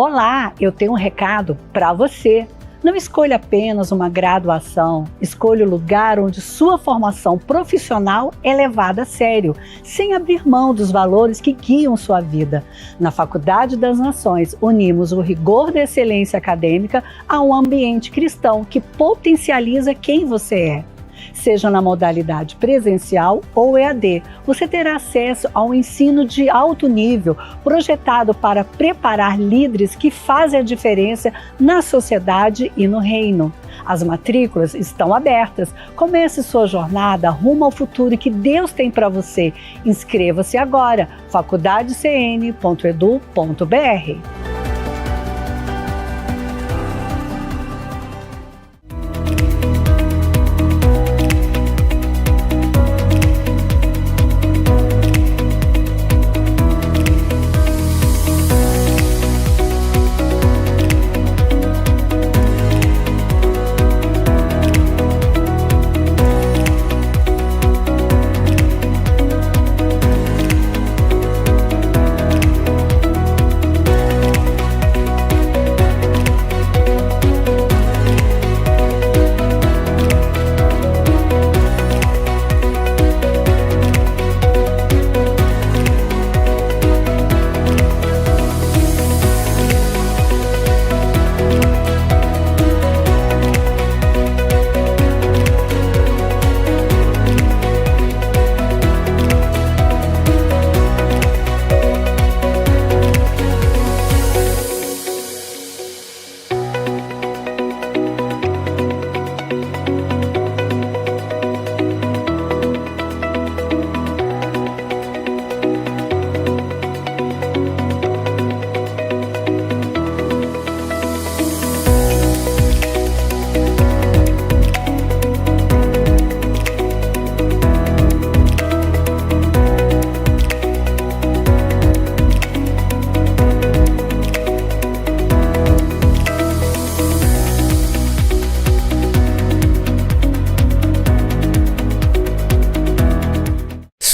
Olá, eu tenho um recado para você. Não escolha apenas uma graduação, escolha o lugar onde sua formação profissional é levada a sério, sem abrir mão dos valores que guiam sua vida. Na Faculdade das Nações, unimos o rigor da excelência acadêmica a um ambiente cristão que potencializa quem você é. Seja na modalidade presencial ou EAD, você terá acesso a um ensino de alto nível, projetado para preparar líderes que fazem a diferença na sociedade e no reino. As matrículas estão abertas. Comece sua jornada rumo ao futuro que Deus tem para você. Inscreva-se agora, faculdadecn.edu.br.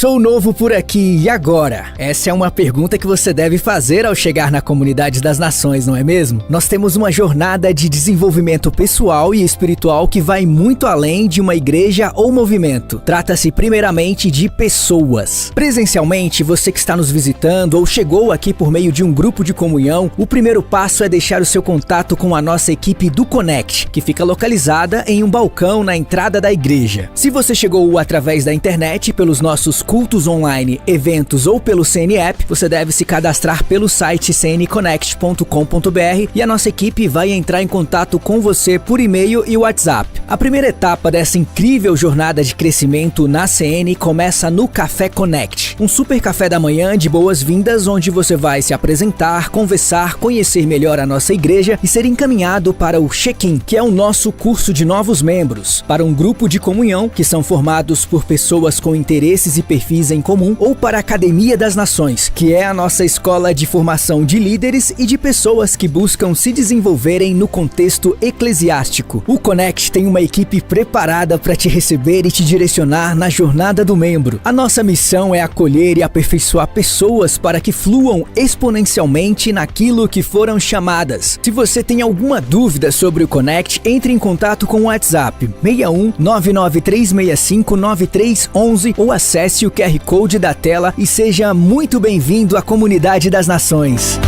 Sou novo por aqui, e agora? Essa é uma pergunta que você deve fazer ao chegar na Comunidade das Nações, não é mesmo? Nós temos uma jornada de desenvolvimento pessoal e espiritual que vai muito além de uma igreja ou movimento. Trata-se primeiramente de pessoas. Presencialmente, você que está nos visitando ou chegou aqui por meio de um grupo de comunhão, o primeiro passo é deixar o seu contato com a nossa equipe do Connect, que fica localizada em um balcão na entrada da igreja. Se você chegou através da internet, pelos nossos cultos online, eventos ou pelo CN App, você deve se cadastrar pelo site cnconnect.com.br e a nossa equipe vai entrar em contato com você por e-mail e WhatsApp. A primeira etapa dessa incrível jornada de crescimento na CN começa no Café Connect, um super café da manhã de boas-vindas onde você vai se apresentar, conversar, conhecer melhor a nossa igreja e ser encaminhado para o Check-in, que é o nosso curso de novos membros, para um grupo de comunhão que são formados por pessoas com interesses e perfis em comum, ou para a Academia das Nações, que é a nossa escola de formação de líderes e de pessoas que buscam se desenvolverem no contexto eclesiástico. O Connect tem uma equipe preparada para te receber e te direcionar na jornada do membro. A nossa missão é acolher e aperfeiçoar pessoas para que fluam exponencialmente naquilo que foram chamadas. Se você tem alguma dúvida sobre o Connect, entre em contato com o WhatsApp 61 99365 9311 ou acesse o QR Code da tela e seja muito bem-vindo à Comunidade das Nações.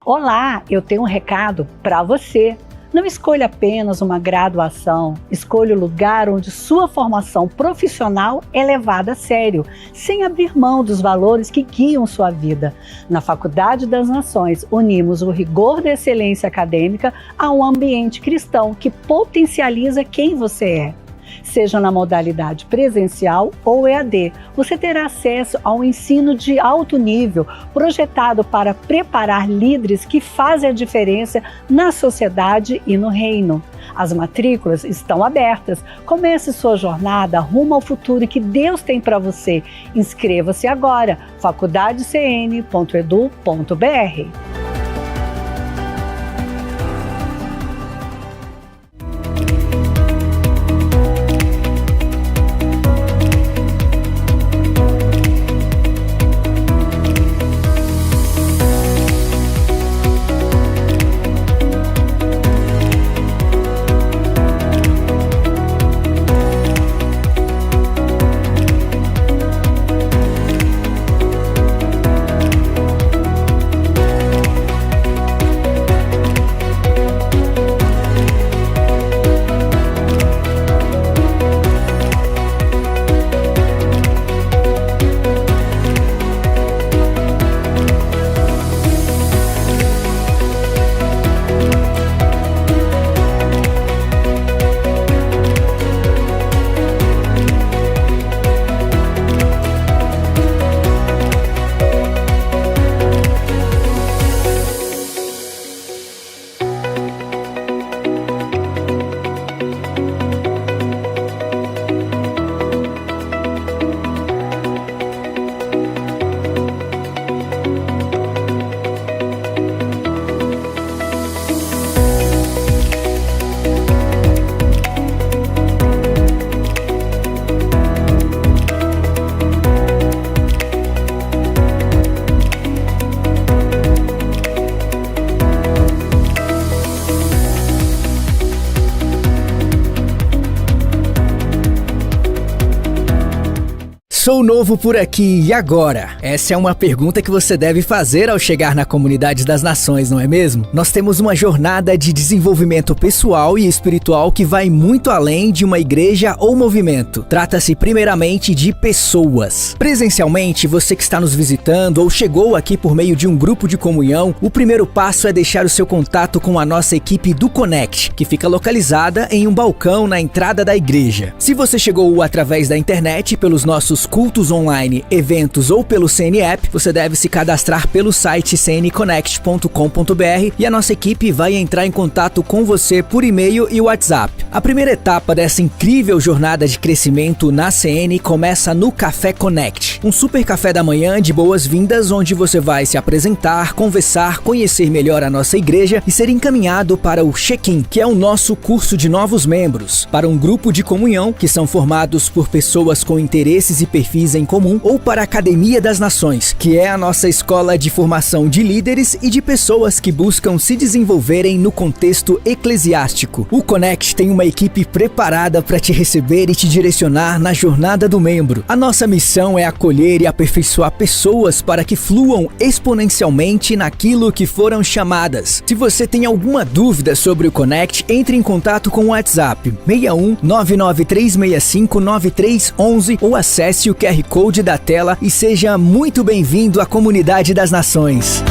Olá, eu tenho um recado para você. Não escolha apenas uma graduação, escolha o lugar onde sua formação profissional é levada a sério, sem abrir mão dos valores que guiam sua vida. Na Faculdade das Nações, unimos o rigor da excelência acadêmica a um ambiente cristão que potencializa quem você é. Seja na modalidade presencial ou EAD, você terá acesso a um ensino de alto nível, projetado para preparar líderes que fazem a diferença na sociedade e no reino. As matrículas estão abertas. Comece sua jornada rumo ao futuro que Deus tem para você. Inscreva-se agora, faculdadecn.edu.br. Sou novo por aqui e agora? Essa é uma pergunta que você deve fazer ao chegar na Comunidade das Nações, não é mesmo? Nós temos uma jornada de desenvolvimento pessoal e espiritual que vai muito além de uma igreja ou movimento. Trata-se primeiramente de pessoas. Presencialmente, você que está nos visitando ou chegou aqui por meio de um grupo de comunhão, o primeiro passo é deixar o seu contato com a nossa equipe do Connect, que fica localizada em um balcão na entrada da igreja. Se você chegou através da internet, pelos nossos cultos online, eventos ou pelo CN App, você deve se cadastrar pelo site cnconnect.com.br e a nossa equipe vai entrar em contato com você por e-mail e WhatsApp. A primeira etapa dessa incrível jornada de crescimento na CN começa no Café Connect, um super café da manhã de boas-vindas onde você vai se apresentar, conversar, conhecer melhor a nossa igreja e ser encaminhado para o Check-in, que é o nosso curso de novos membros, para um grupo de comunhão que são formados por pessoas com interesses e perfis em comum, ou para a Academia das Nações, que é a nossa escola de formação de líderes e de pessoas que buscam se desenvolverem no contexto eclesiástico. O Connect tem uma equipe preparada para te receber e te direcionar na jornada do membro. A nossa missão é acolher e aperfeiçoar pessoas para que fluam exponencialmente naquilo que foram chamadas. Se você tem alguma dúvida sobre o Connect, entre em contato com o WhatsApp 61 99365 9311 ou acesse o QR Code da tela e seja muito bem-vindo à Comunidade das Nações.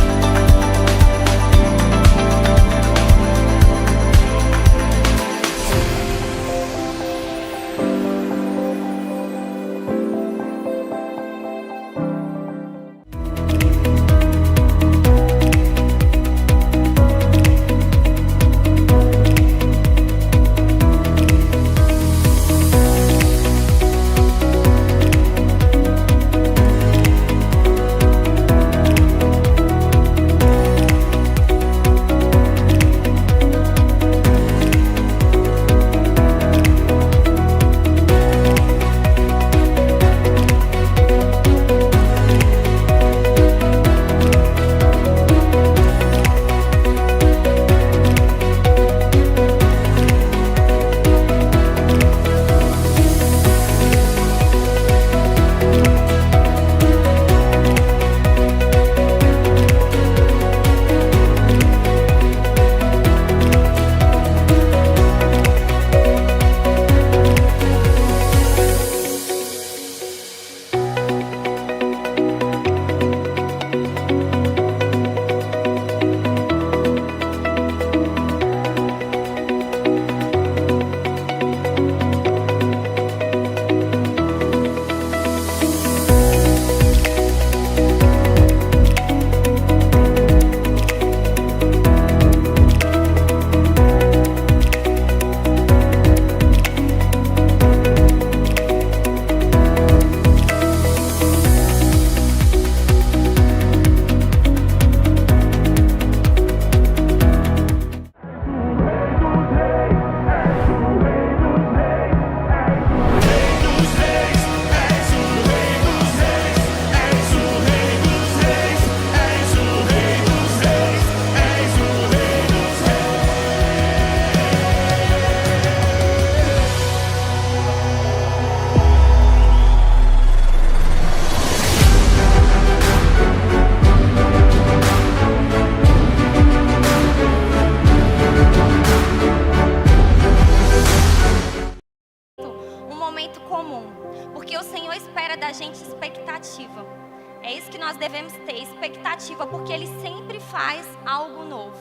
Ele sempre faz algo novo.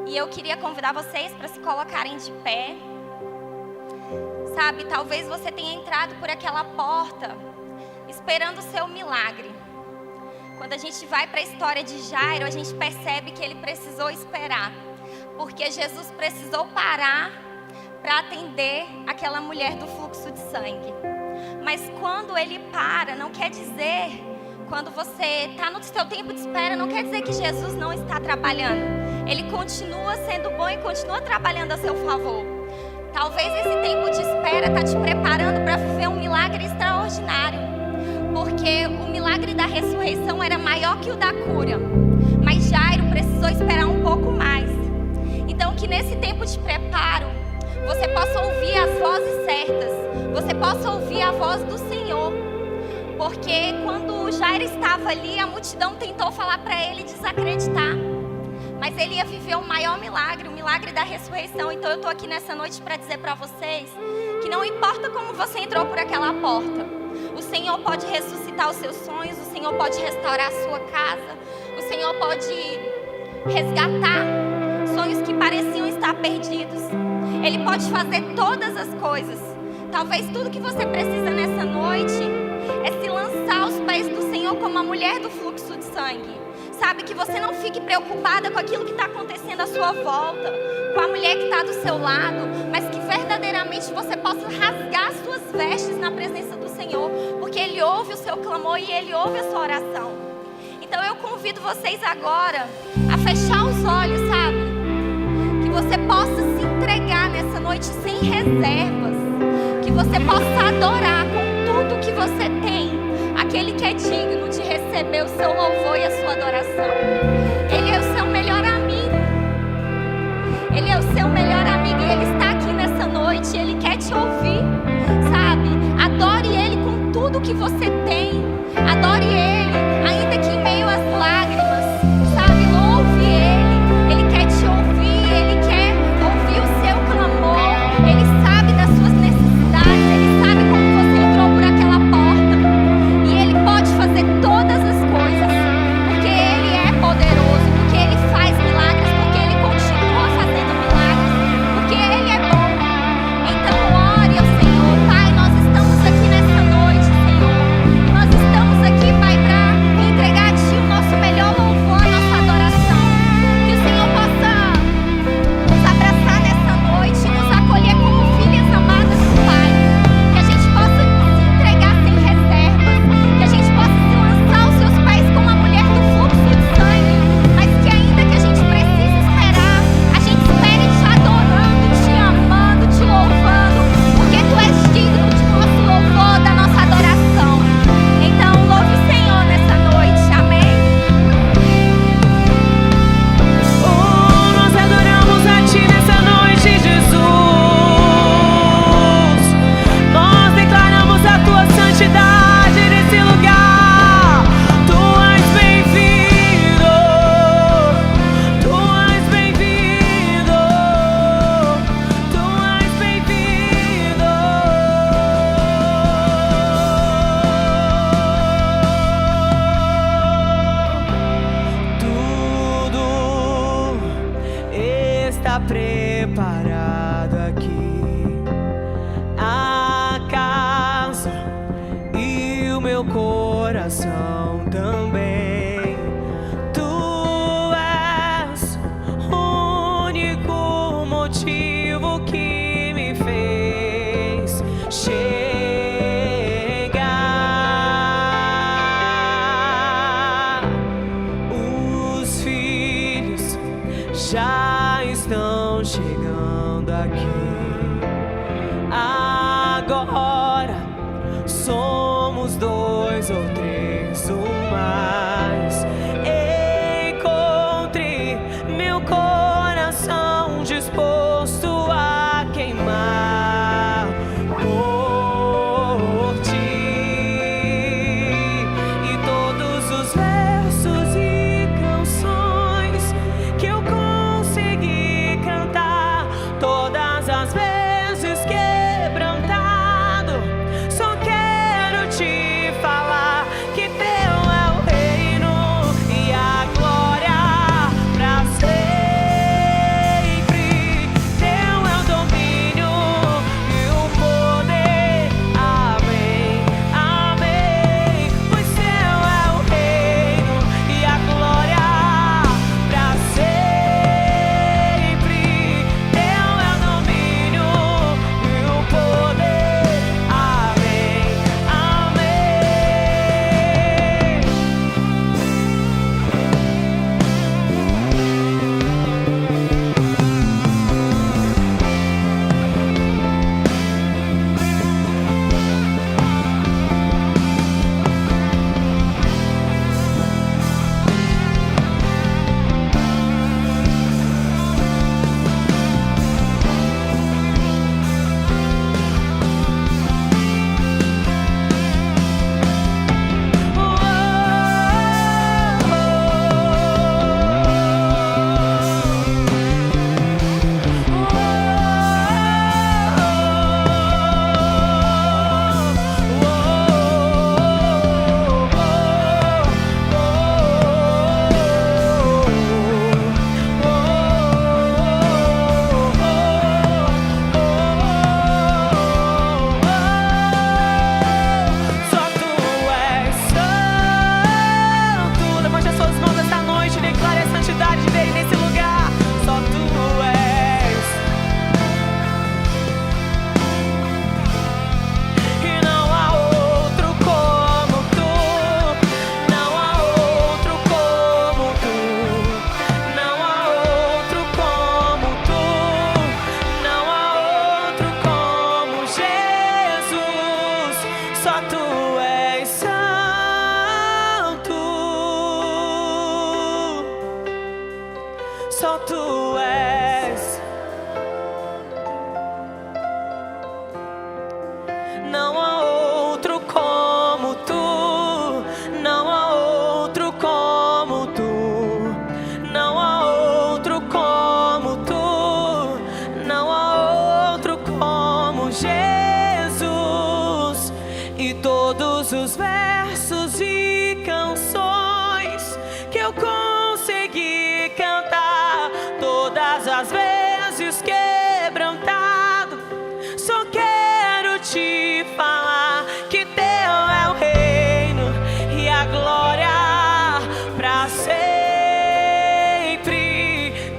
E eu queria convidar vocês para se colocarem de pé. Sabe, talvez você tenha entrado por aquela porta esperando o seu milagre. Quando a gente vai para a história de Jairo, a gente percebe que ele precisou esperar, porque Jesus precisou parar para atender aquela mulher do fluxo de sangue. Mas quando ele para, não quer dizer, quando você está no seu tempo de espera, não quer dizer que Jesus não está trabalhando. Ele continua sendo bom e continua trabalhando a seu favor. Talvez esse tempo de espera está te preparando para viver um milagre extraordinário, porque o milagre da ressurreição era maior que o da cura, mas Jairo precisou esperar um pouco mais. Então que nesse tempo de preparo você possa ouvir as vozes certas, você possa ouvir a voz do Senhor, porque quando Jairo estava ali, a multidão tentou falar para ele desacreditar, mas ele ia viver o maior milagre, o milagre da ressurreição. Então eu estou aqui nessa noite para dizer para vocês que não importa como você entrou por aquela porta, o Senhor pode ressuscitar os seus sonhos, o Senhor pode restaurar a sua casa, o Senhor pode resgatar sonhos que pareciam estar perdidos. Ele pode fazer todas as coisas. Talvez tudo que você precisa nessa noite é se lançar aos pés do Senhor como a mulher do fluxo de sangue. Sabe, que você não fique preocupada com aquilo que está acontecendo à sua volta, com a mulher que está do seu lado, mas que verdadeiramente você possa rasgar as suas vestes na presença do Senhor, porque Ele ouve o seu clamor e Ele ouve a sua oração. Então eu convido vocês agora a fechar os olhos, sabe? Que você possa se entregar nessa noite sem reservas, que você possa adorar com tudo que você tem aquele que é digno de receber o seu louvor e a sua adoração. Ele é o seu melhor amigo. Ele é o seu melhor amigo e Ele está aqui nessa noite. Ele quer te ouvir, sabe? Adore Ele com tudo que você tem. Adore Ele, ainda que em meio às lágrimas, sabe? Louve Ele. Ele quer te ouvir. Ele quer ouvir o seu clamor. Ele sabe das suas necessidades. Ele sabe como você entrou por aquela porta. E Ele pode fazer todas as coisas, porque Ele é poderoso, porque Ele faz milagres, porque Ele continua fazendo milagres, porque Ele é bom. Então ore ao Senhor. Pai, nós estamos aqui nessa noite, Senhor. Nós estamos aqui, Pai, para entregar a Ti o nosso melhor louvor, a nossa adoração. Que o Senhor possa nos abraçar nessa noite, nos acolher como filhas amadas do Pai. Que a gente possa se entregar sem reservas, que a gente possa se lançar aos seus pés como a mulher do fluxo de sangue, mas que ainda que a gente precise esperar, a gente espere te adorando, te amando, te louvando, porque Tu és digno de nosso louvor, da nossa adoração. Então louve o Senhor nessa noite, amém? Nós adoramos a Ti nessa noite, Jesus. Nós declaramos a Tua santidade nesse lugar. Tu és bem-vindo. Tu és bem-vindo. Tu és bem-vindo. Tudo está preparado aqui, a casa e o meu coração também. Tu és o único motivo que me fez chegar. Os filhos já estão chegando aqui. Agora somos dois ou três ou mais. Encontre meu coração disposto a queimar por Ti. E todos os versos e canções que eu consegui cantar, todas as só tu és. Não há outro como tu, não há outro como tu, não há outro como tu, não há outro como Jesus. E todos os versos e canções que eu consegui cantar, todas as vezes quebrantado, só quero te falar que teu é o reino e a glória pra sempre.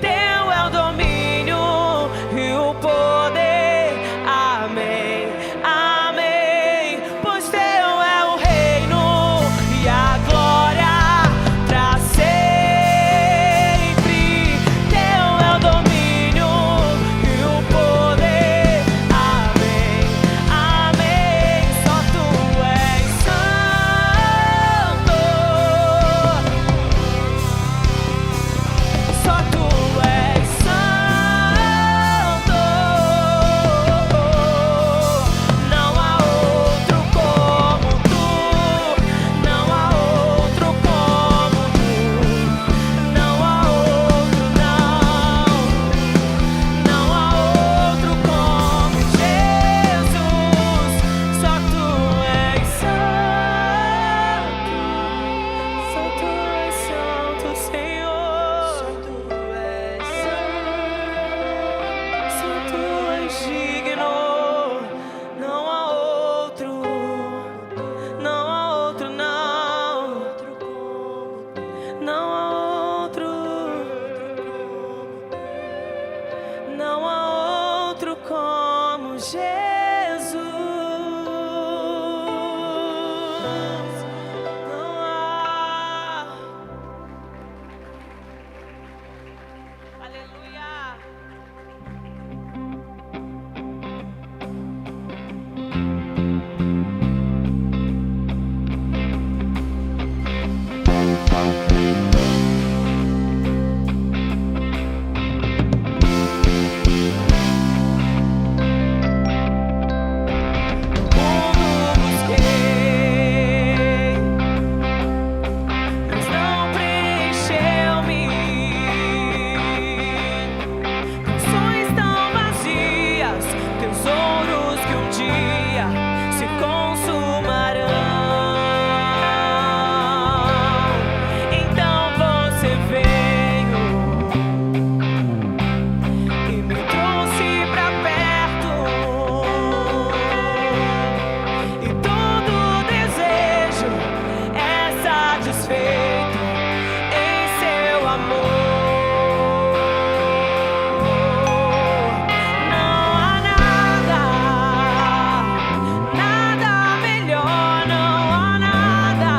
Teu é o domínio e o poder. Amém, amém. Pois teu é o reino e a glória pra sempre. Teu é o domínio e o poder. Amém, amém. Só tu és santo. Só tu és santo. Não há outro como tu, não há outro como tu, não há outro, não há outro como Jesus. Só tu és santo, só tu és santo, Senhor. Só tu és santo, só tu és digno. Não há outro, não há outro, não há outro, não há outro como Jesus. Não há. Aleluia. Mundo busquei, mas não preencheu-me. Canções tão vazias, tesouros que um dia se consumarão. Então você veio e me trouxe pra perto, e todo desejo é satisfeito em seu amor. Não há nada, nada melhor, não há nada,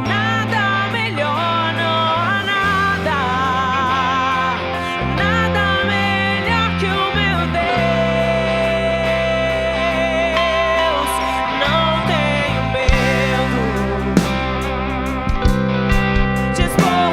nada melhor, não há nada, nada melhor que o meu Deus. Não tenho medo de expor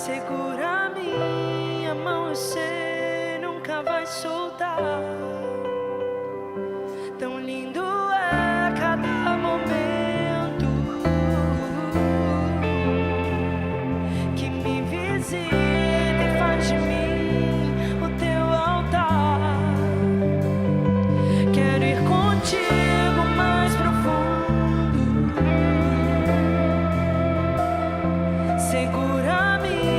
Segura a minha mão, você nunca vai soltar. Tão lindo é cada momento que me visita e faz de mim o teu altar. Quero ir contigo mais profundo. Segura a minha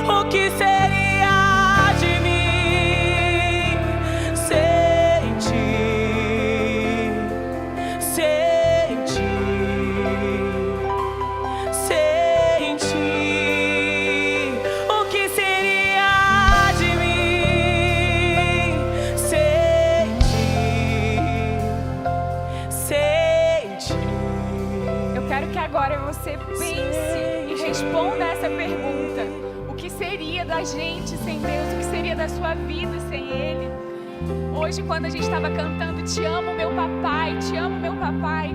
o que seria de mim sem ti, sem ti, sem ti? O que seria de mim sem ti, sem ti? Eu quero que agora você pense e responda essa pergunta. O que seria da gente sem Deus? O que seria da sua vida sem Ele? Hoje, quando a gente estava cantando Te amo, meu papai, te amo, meu papai,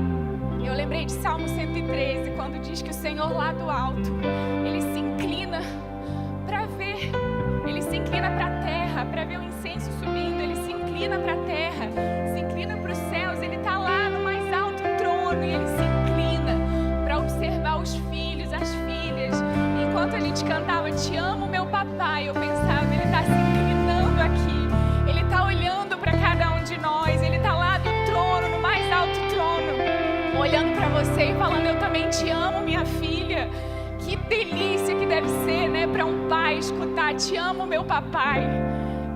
eu lembrei de Salmo 113, quando diz que o Senhor lá do alto, Ele se inclina para ver, Ele se inclina para a terra, para ver o incenso subindo, Ele se inclina para a terra, se inclina para os céus, Ele está lá no mais alto trono e Ele se inclina para observar os filhos, as filhas. Enquanto a gente cantava Te amo, meu papai, eu pensava, Ele está se inclinando aqui, Ele está olhando para cada um de nós, Ele está lá do trono, no mais alto trono, olhando para você e falando, eu também te amo, minha filha. Que delícia que deve ser, né, para um pai escutar, te amo, meu papai.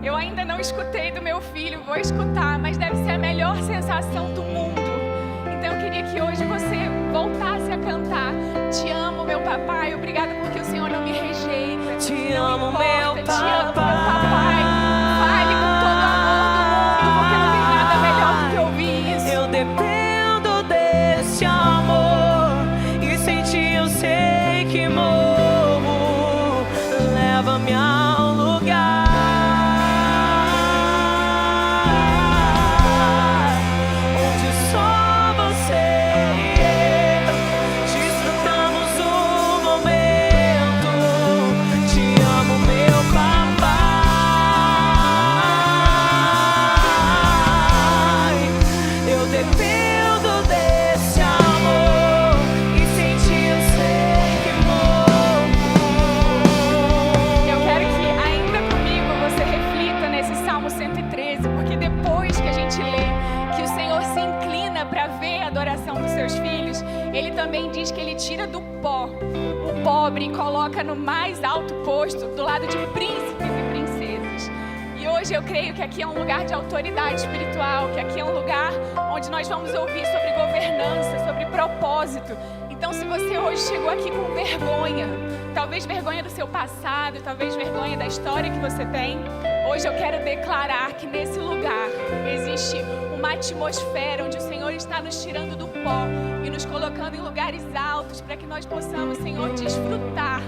Eu ainda não escutei do meu filho, vou escutar, mas deve ser a melhor sensação do mundo. Então eu queria que hoje você voltasse a cantar, te amo, meu papai, obrigada porque o Senhor não me rejeita. Te não amo, importa, meu te amo, meu papai. Fale com todo o amor do mundo, porque não tem nada melhor do que ouvir isso. Eu dependo desse amor e sem ti eu sei que morro. Leva-me ao lugar onde só você e eu desfrutamos o momento. Te amo, meu papai. Eu dependo desse amor e sem ti eu sei que morro. Eu quero que ainda comigo você reflita nesse Salmo 113, porque depois que a gente lê que o Senhor se inclina para ver a adoração dos seus filhos, Ele também diz que Ele tira do pó o pobre e coloca no mais alto posto, do lado de príncipes e princesas. E hoje eu creio que aqui é um lugar de autoridade espiritual, que aqui é um lugar onde nós vamos ouvir sobre governança, sobre propósito. Então, se você hoje chegou aqui com vergonha, talvez vergonha do seu passado, talvez vergonha da história que você tem, hoje eu quero declarar que nesse lugar existe uma atmosfera onde o Senhor está nos tirando do pó e nos colocando em lugares altos para que nós possamos, Senhor, desfrutar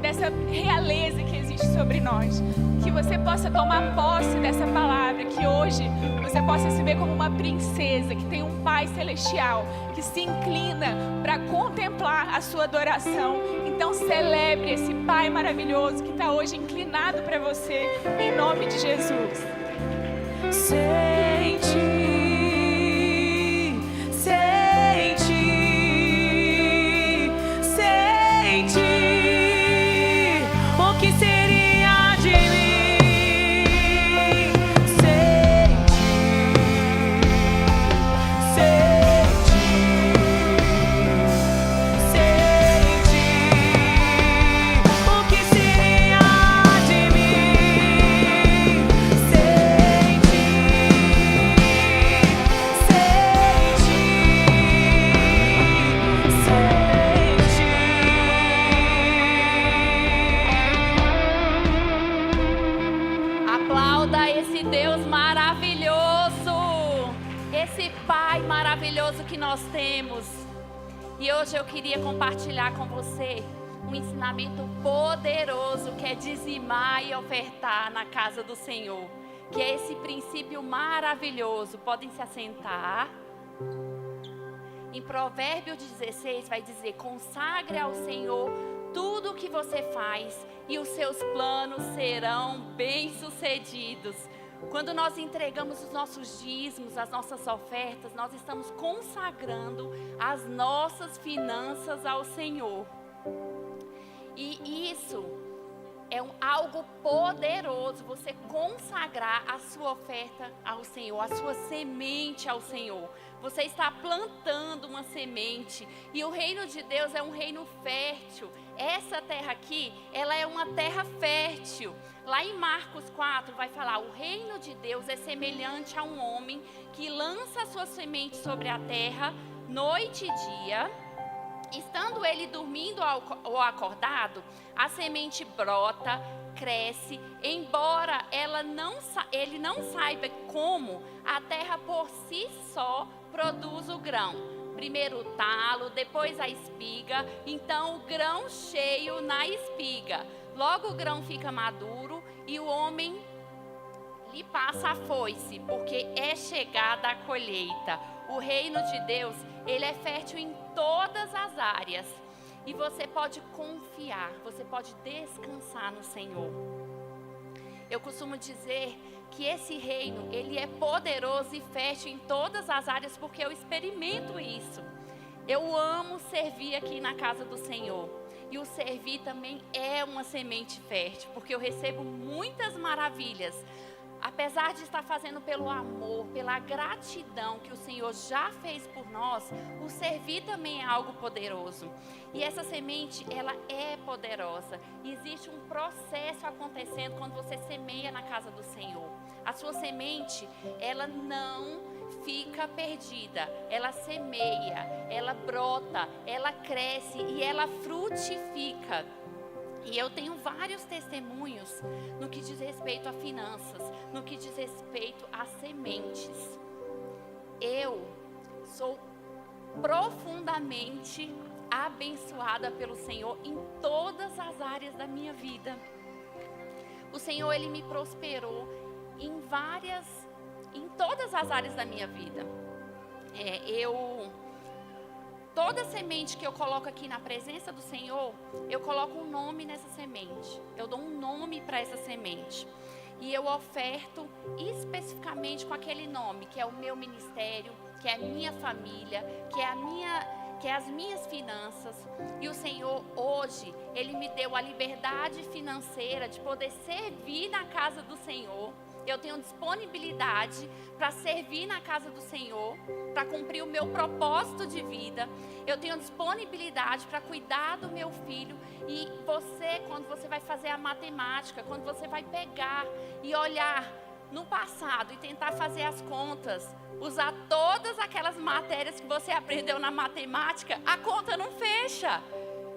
dessa realeza que existe sobre nós. Que você possa tomar posse dessa palavra, que hoje você possa se ver como uma princesa que tem um Pai celestial, que se inclina para contemplar a sua adoração. Então celebre esse Pai maravilhoso que está hoje inclinado para você, em nome de Jesus. Sem ti, sem ti, sem ti, o que seria de mim? Sem ti, sem ti, sem ti, o que seria de mim? Sem ti, sem ti. Aplauda esse Deus maravilhoso, esse Pai maravilhoso que nós temos. E hoje eu queria compartilhar com você um ensinamento poderoso que é dizimar e ofertar na casa do Senhor, que é esse princípio maravilhoso. Podem se assentar. Em Provérbios 16 vai dizer: consagre ao Senhor tudo o que você faz e os seus planos serão bem-sucedidos. Quando nós entregamos os nossos dízimos, as nossas ofertas, nós estamos consagrando as nossas finanças ao Senhor. E isso é algo poderoso, você consagrar a sua oferta ao Senhor, a sua semente ao Senhor. Você está plantando uma semente. E o reino de Deus é um reino fértil. Essa terra aqui, ela é uma terra fértil. Lá em Marcos 4 vai falar: o reino de Deus é semelhante a um homem que lança a sua semente sobre a terra, noite e dia. Estando ele dormindo ou acordado, a semente brota, cresce, embora ele não saiba como, a terra por si só produz o grão. Primeiro o talo, depois a espiga, então o grão cheio na espiga. Logo o grão fica maduro e o homem lhe passa a foice, porque é chegada a colheita. O reino de Deus, ele é fértil em todas as áreas. E você pode confiar, você pode descansar no Senhor. Eu costumo dizer que esse reino, ele é poderoso e fértil em todas as áreas, porque eu experimento isso. Eu amo servir aqui na casa do Senhor. E o servir também é uma semente fértil, porque eu recebo muitas maravilhas. Apesar de estar fazendo pelo amor, pela gratidão que o Senhor já fez por nós, o servir também é algo poderoso. E essa semente, ela é poderosa. E existe um processo acontecendo quando você semeia na casa do Senhor. A sua semente, ela não fica perdida. Ela semeia, ela brota, ela cresce e ela frutifica. E eu tenho vários testemunhos no que diz respeito a finanças, no que diz respeito a sementes. Eu sou profundamente abençoada pelo Senhor em todas as áreas da minha vida. O Senhor, ele me prosperou em todas as áreas da minha vida. Toda semente que eu coloco aqui na presença do Senhor, eu coloco um nome nessa semente. Eu dou um nome para essa semente. E eu oferto especificamente com aquele nome, que é o meu ministério, que é a minha família, que é as minhas finanças. E o Senhor, hoje, Ele me deu a liberdade financeira de poder servir na casa do Senhor. Eu tenho disponibilidade para servir na casa do Senhor, para cumprir o meu propósito de vida. Eu tenho disponibilidade para cuidar do meu filho. E você, quando você vai fazer a matemática, quando você vai pegar e olhar no passado e tentar fazer as contas, usar todas aquelas matérias que você aprendeu na matemática, a conta não fecha.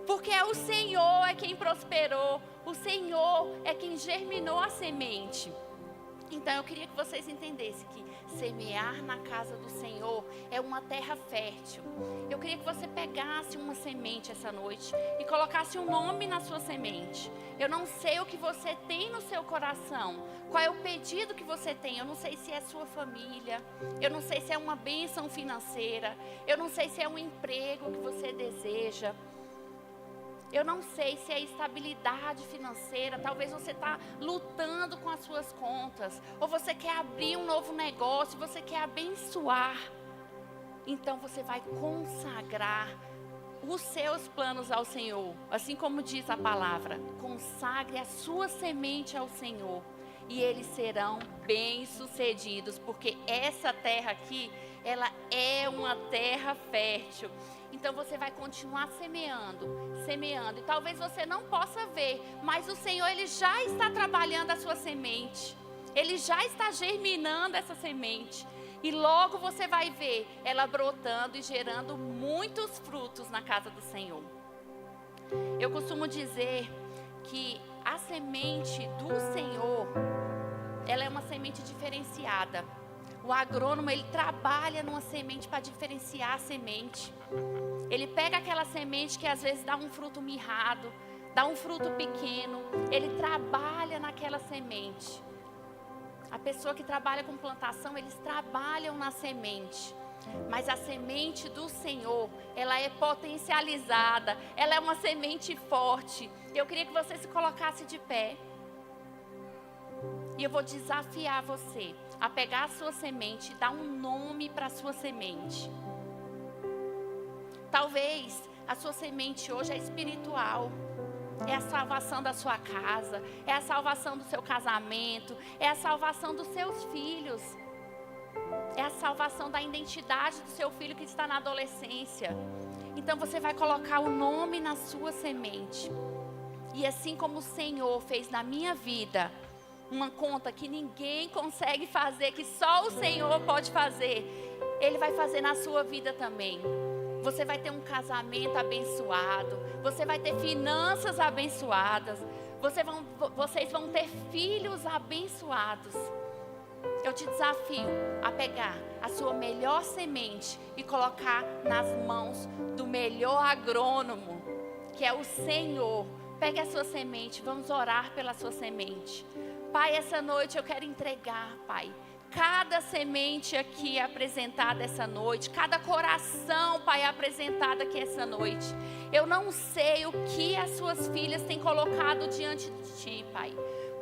Porque o Senhor é quem prosperou, o Senhor é quem germinou a semente. Então eu queria que vocês entendessem que semear na casa do Senhor é uma terra fértil. Eu queria que você pegasse uma semente essa noite e colocasse um nome na sua semente. Eu não sei o que você tem no seu coração, qual é o pedido que você tem. Eu não sei se é sua família, eu não sei se é uma bênção financeira, eu não sei se é um emprego que você deseja. Eu não sei se é estabilidade financeira, talvez você está lutando com as suas contas, ou você quer abrir um novo negócio, você quer abençoar. Então você vai consagrar os seus planos ao Senhor, assim como diz a palavra, consagre a sua semente ao Senhor e eles serão bem-sucedidos, porque essa terra aqui, ela é uma terra fértil. Então você vai continuar semeando, e talvez você não possa ver, mas o Senhor, Ele já está trabalhando a sua semente, Ele já está germinando essa semente, e logo você vai ver ela brotando e gerando muitos frutos na casa do Senhor. Eu costumo dizer que a semente do Senhor, ela é uma semente diferenciada. O agrônomo, ele trabalha numa semente para diferenciar a semente. Ele pega aquela semente que às vezes dá um fruto mirrado, dá um fruto pequeno. Ele trabalha naquela semente. A pessoa que trabalha com plantação, eles trabalham na semente. Mas a semente do Senhor, ela é potencializada. Ela é uma semente forte. Eu queria que você se colocasse de pé. E eu vou desafiar você a pegar a sua semente e dar um nome para a sua semente. Talvez a sua semente hoje é espiritual. É a salvação da sua casa, é a salvação do seu casamento, é a salvação dos seus filhos. É a salvação da identidade do seu filho que está na adolescência. Então você vai colocar o nome na sua semente. E assim como o Senhor fez na minha vida, uma conta que ninguém consegue fazer, que só o Senhor pode fazer, Ele vai fazer na sua vida também. Você vai ter um casamento abençoado, você vai ter finanças abençoadas, vocês vão ter filhos abençoados. Eu te desafio a pegar a sua melhor semente e colocar nas mãos do melhor agrônomo, que é o Senhor. Pegue a sua semente, vamos orar pela sua semente. Pai, essa noite eu quero entregar, Pai, cada semente aqui apresentada essa noite, cada coração, Pai, apresentado aqui essa noite. Eu não sei o que as suas filhas têm colocado diante de Ti, Pai.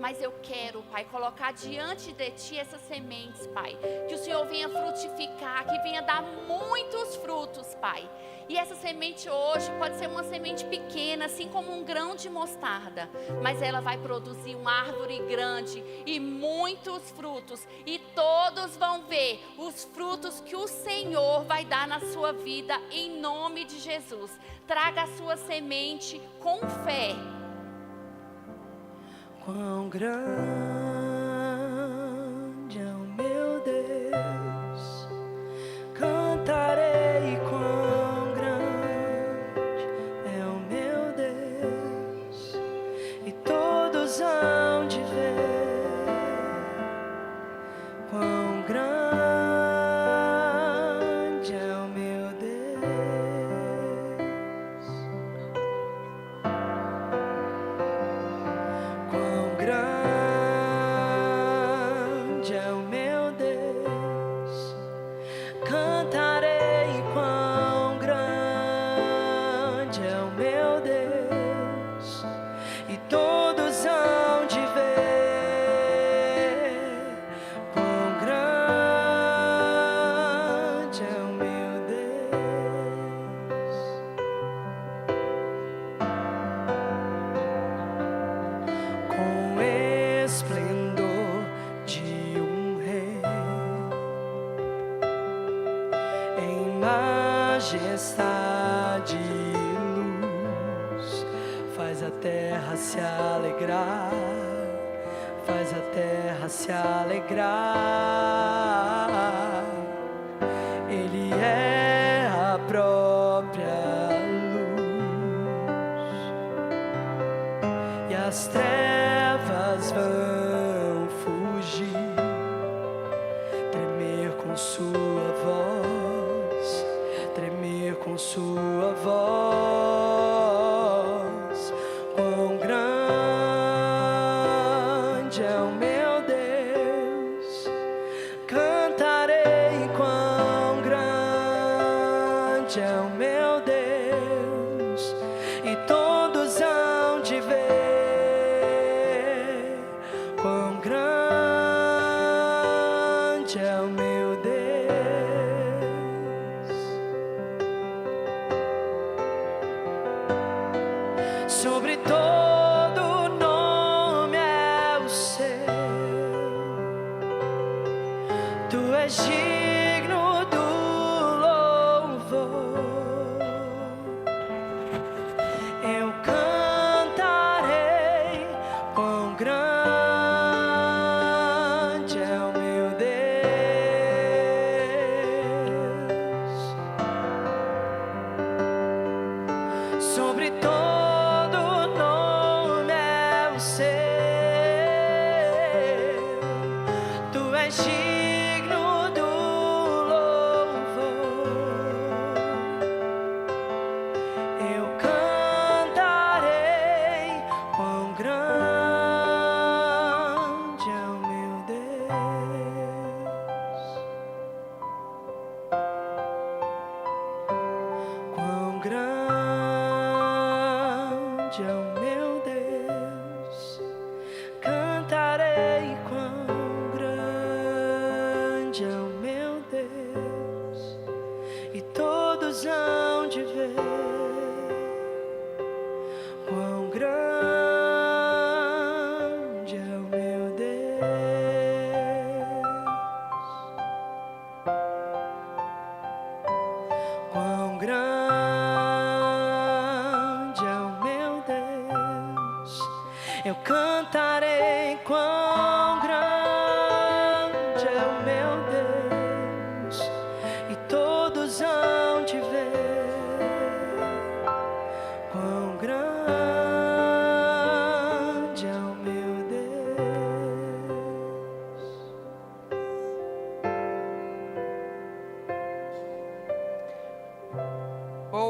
Mas eu quero, Pai, colocar diante de Ti essas sementes, Pai. Que o Senhor venha frutificar, que venha dar muitos frutos, Pai. E essa semente hoje pode ser uma semente pequena, assim como um grão de mostarda. Mas ela vai produzir uma árvore grande e muitos frutos. E todos vão ver os frutos que o Senhor vai dar na sua vida, em nome de Jesus. Traga a sua semente com fé. Quão grande é o meu Deus, cantarei. Quão grande é o meu Deus, e todos hão de ver. Quão grande é o meu Deus. Quão grande é o meu Deus, cantarei. Quão grande é o meu Deus, e todos hão de ver. Quão grande é o meu Deus. Com esplendor de um rei, em majestade e luz, faz a terra se alegrar, faz a terra se alegrar. Ele é a própria luz, e as trevas vão fugir, tremer com sua voz, tremer com sua voz. Quão grande é o meu Deus, cantarei. Quão grande é o meu Deus, e todos hão de ver. Quão grande é o meu Deus. Sobre todo nome é o seu, Tu és digno do louvor. Eu cantarei. Quão grande é o meu Deus. Sobre todo nome é o seu, Tu és digno do louvor. Eu cantarei. Quão grande é o meu Deus. Quão grande é o meu Deus, cantarei. Quão grande é o meu Deus, e todos hão de ver. Quão grande é o meu Deus.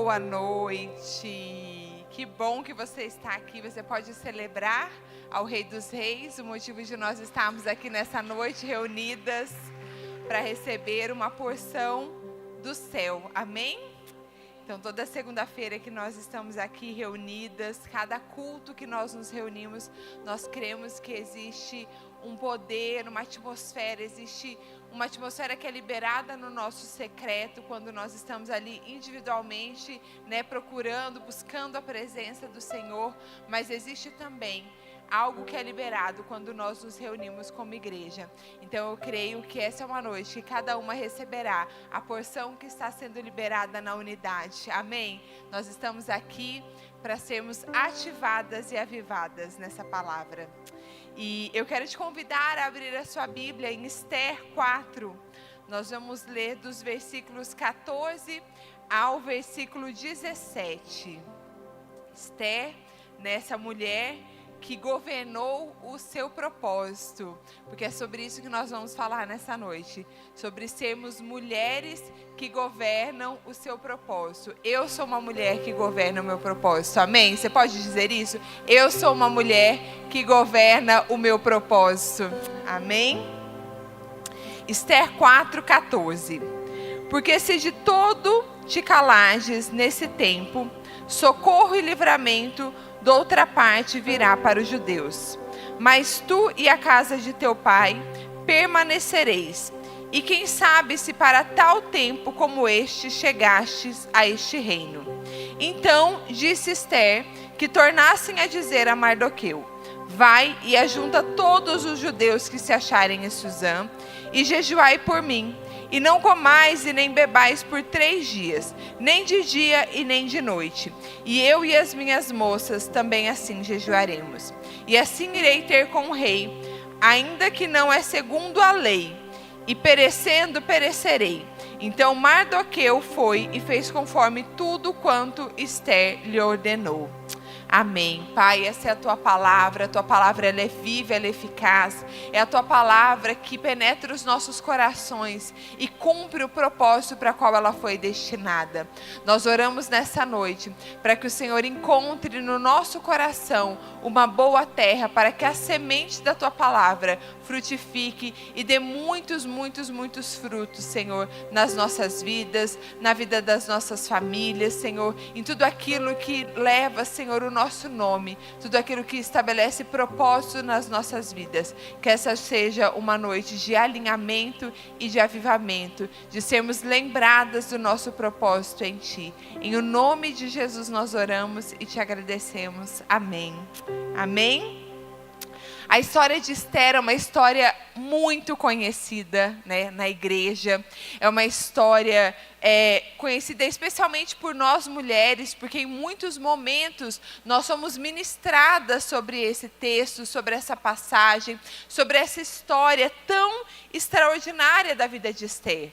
Boa noite. Que bom que você está aqui. Você pode celebrar ao Rei dos Reis, o motivo de nós estarmos aqui nessa noite reunidas para receber uma porção do céu. Amém? Então, toda segunda-feira que nós estamos aqui reunidas, cada culto que nós nos reunimos, nós cremos que existe um poder, existe uma atmosfera que é liberada no nosso secreto, quando nós estamos ali individualmente, procurando, buscando a presença do Senhor, mas existe também algo que é liberado quando nós nos reunimos como igreja. Então eu creio que essa é uma noite que cada uma receberá a porção que está sendo liberada na unidade. Amém? Nós estamos aqui para sermos ativadas e avivadas nessa palavra. E eu quero te convidar a abrir a sua Bíblia em Esther 4. Nós vamos ler dos versículos 14 ao versículo 17. Esther, essa mulher que governou o seu propósito, porque é sobre isso que nós vamos falar nessa noite, sobre sermos mulheres que governam o seu propósito. Eu sou uma mulher que governa o meu propósito, amém? Você pode dizer isso? Eu sou uma mulher que governa o meu propósito, amém? Esther 4:14. Porque se de todo te calares nesse tempo, socorro e livramento de outra parte virá para os judeus. Mas tu e a casa de teu pai permanecereis. E quem sabe se para tal tempo como este chegastes a este reino. Então disse Esther que tornassem a dizer a Mardoqueu: vai e ajunta todos os judeus que se acharem em Suzã, e jejuai por mim. E não comais e nem bebais por 3 dias, nem de dia e nem de noite. E eu e as minhas moças também assim jejuaremos. E assim irei ter com o rei, ainda que não é segundo a lei. E perecendo, perecerei. Então Mardoqueu foi e fez conforme tudo quanto Esther lhe ordenou. Amém. Pai, essa é a tua palavra ela é viva, ela é eficaz, é a tua palavra que penetra os nossos corações e cumpre o propósito para qual ela foi destinada. Nós oramos nessa noite para que o Senhor encontre no nosso coração uma boa terra, para que a semente da tua palavra frutifique e dê muitos, muitos, muitos frutos, Senhor, nas nossas vidas, na vida das nossas famílias, Senhor, em tudo aquilo que leva, Senhor, o nosso nome, tudo aquilo que estabelece propósito nas nossas vidas. Que essa seja uma noite de alinhamento e de avivamento, de sermos lembradas do nosso propósito em Ti. Em o nome de Jesus nós oramos e Te agradecemos. Amém. Amém. A história de Esther é uma história muito conhecida, na igreja. É uma história conhecida especialmente por nós mulheres, porque em muitos momentos nós somos ministradas sobre esse texto, sobre essa passagem, sobre essa história tão extraordinária da vida de Esther.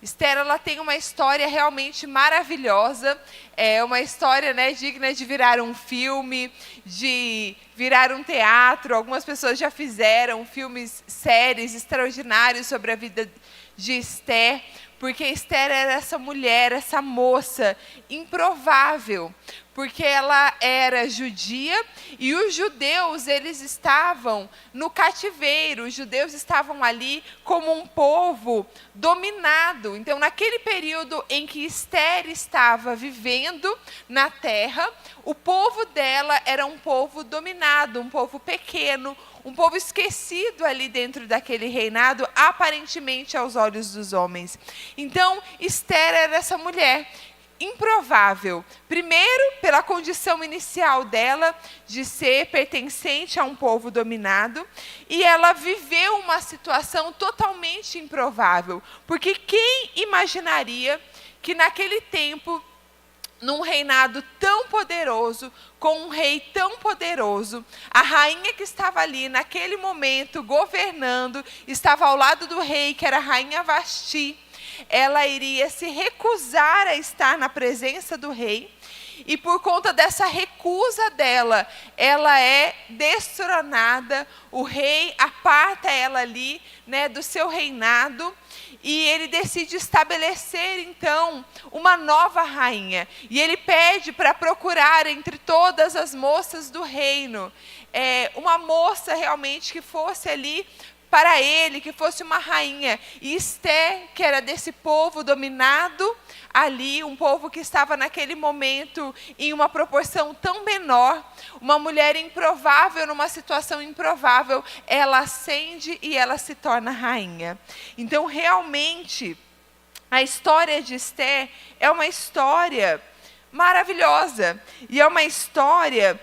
Esther, ela tem uma história realmente maravilhosa, é uma história digna de virar um filme, de virar um teatro. Algumas pessoas já fizeram filmes, séries extraordinários sobre a vida de Esther, porque Esther era essa mulher, essa moça improvável, porque ela era judia e os judeus, eles estavam no cativeiro, os judeus estavam ali como um povo dominado. Então, naquele período em que Esther estava vivendo na terra, o povo dela era um povo dominado, um povo pequeno, um povo esquecido ali dentro daquele reinado, aparentemente aos olhos dos homens. Então, Esther era essa mulher improvável. Primeiro, pela condição inicial dela de ser pertencente a um povo dominado, e ela viveu uma situação totalmente improvável, porque quem imaginaria que naquele tempo, num reinado tão poderoso, com um rei tão poderoso, a rainha que estava ali naquele momento governando, estava ao lado do rei, que era a rainha Vasti. ela iria se recusar a estar na presença do rei. E por conta dessa recusa dela, ela é destronada, o rei aparta ela ali, né, do seu reinado, e ele decide estabelecer então uma nova rainha. E ele pede para procurar entre todas as moças do reino, uma moça realmente que fosse ali para ele, que fosse uma rainha. E Esté, que era desse povo dominado ali, um povo que estava naquele momento em uma proporção tão menor, uma mulher improvável, numa situação improvável, ela ascende e ela se torna rainha. Então, realmente, a história de Esté é uma história maravilhosa, e é uma história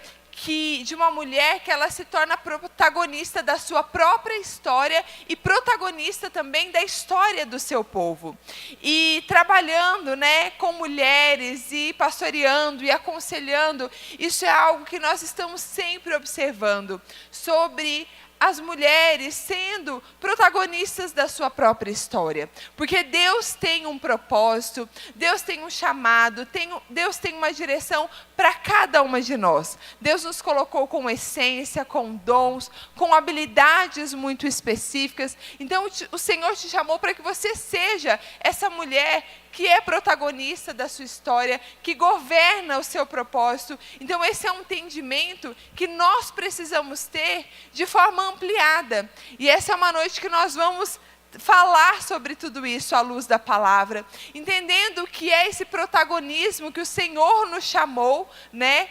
de uma mulher que ela se torna protagonista da sua própria história e protagonista também da história do seu povo. E trabalhando, né, com mulheres e pastoreando e aconselhando, isso é algo que nós estamos sempre observando, sobre as mulheres sendo protagonistas da sua própria história. Porque Deus tem um propósito, Deus tem um chamado, Deus tem uma direção para cada uma de nós. Deus nos colocou com essência, com dons, com habilidades muito específicas. Então o Senhor te chamou para que você seja essa mulher que é protagonista da sua história, que governa o seu propósito. Então esse é um entendimento que nós precisamos ter de forma ampliada. E essa é uma noite que nós vamos falar sobre tudo isso à luz da palavra, entendendo que é esse protagonismo que o Senhor nos chamou, né?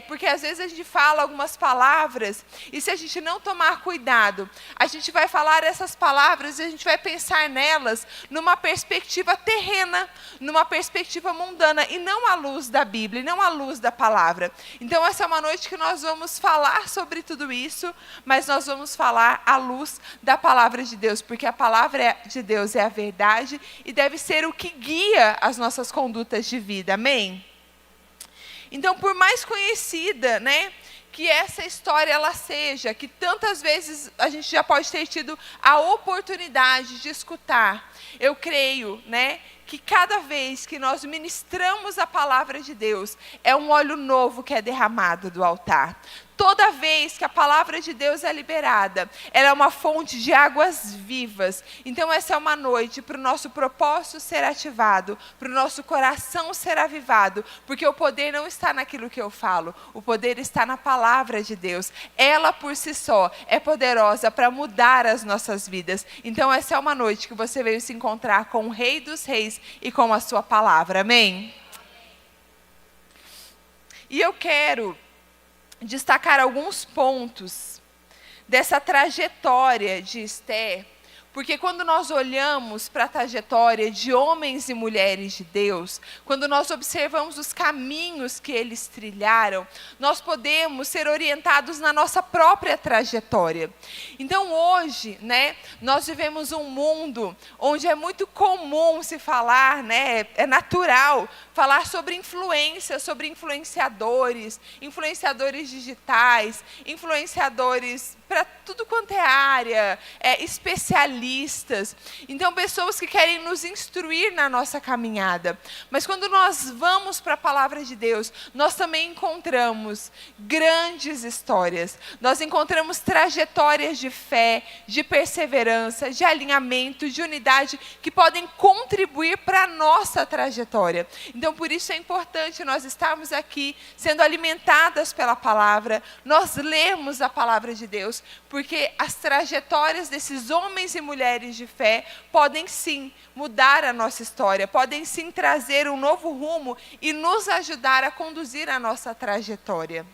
Porque às vezes a gente fala algumas palavras e se a gente não tomar cuidado, a gente vai falar essas palavras e a gente vai pensar nelas numa perspectiva terrena, numa perspectiva mundana e não à luz da Bíblia, e não à luz da palavra. Então essa é uma noite que nós vamos falar sobre tudo isso, mas nós vamos falar à luz da palavra de Deus, porque a palavra de Deus é a verdade e deve ser o que guia as nossas condutas de vida. Amém? Então, por mais conhecida, né, que essa história ela seja, que tantas vezes a gente já pode ter tido a oportunidade de escutar, eu creio, né, que cada vez que nós ministramos a palavra de Deus, é um óleo novo que é derramado do altar. Toda vez que a palavra de Deus é liberada, ela é uma fonte de águas vivas. Então essa é uma noite para o nosso propósito ser ativado, para o nosso coração ser avivado, porque o poder não está naquilo que eu falo, o poder está na palavra de Deus. Ela por si só é poderosa para mudar as nossas vidas. Então essa é uma noite que você veio se encontrar com o Rei dos Reis e com a sua palavra. Amém? E eu quero destacar alguns pontos dessa trajetória de Esté, porque quando nós olhamos para a trajetória de homens e mulheres de Deus, quando nós observamos os caminhos que eles trilharam, nós podemos ser orientados na nossa própria trajetória. Então hoje, né, nós vivemos um mundo onde é muito comum se falar, né, é natural falar sobre influência, sobre influenciadores, influenciadores digitais, influenciadores para tudo quanto é área, especialistas. Então, pessoas que querem nos instruir na nossa caminhada. Mas quando nós vamos para a palavra de Deus, nós também encontramos grandes histórias. Nós encontramos trajetórias de fé, de perseverança, de alinhamento, de unidade, que podem contribuir para a nossa trajetória. Então, por isso é importante nós estarmos aqui, sendo alimentadas pela palavra, nós lemos a palavra de Deus, porque as trajetórias desses homens e mulheres de fé podem sim mudar a nossa história, podem sim trazer um novo rumo e nos ajudar a conduzir a nossa trajetória.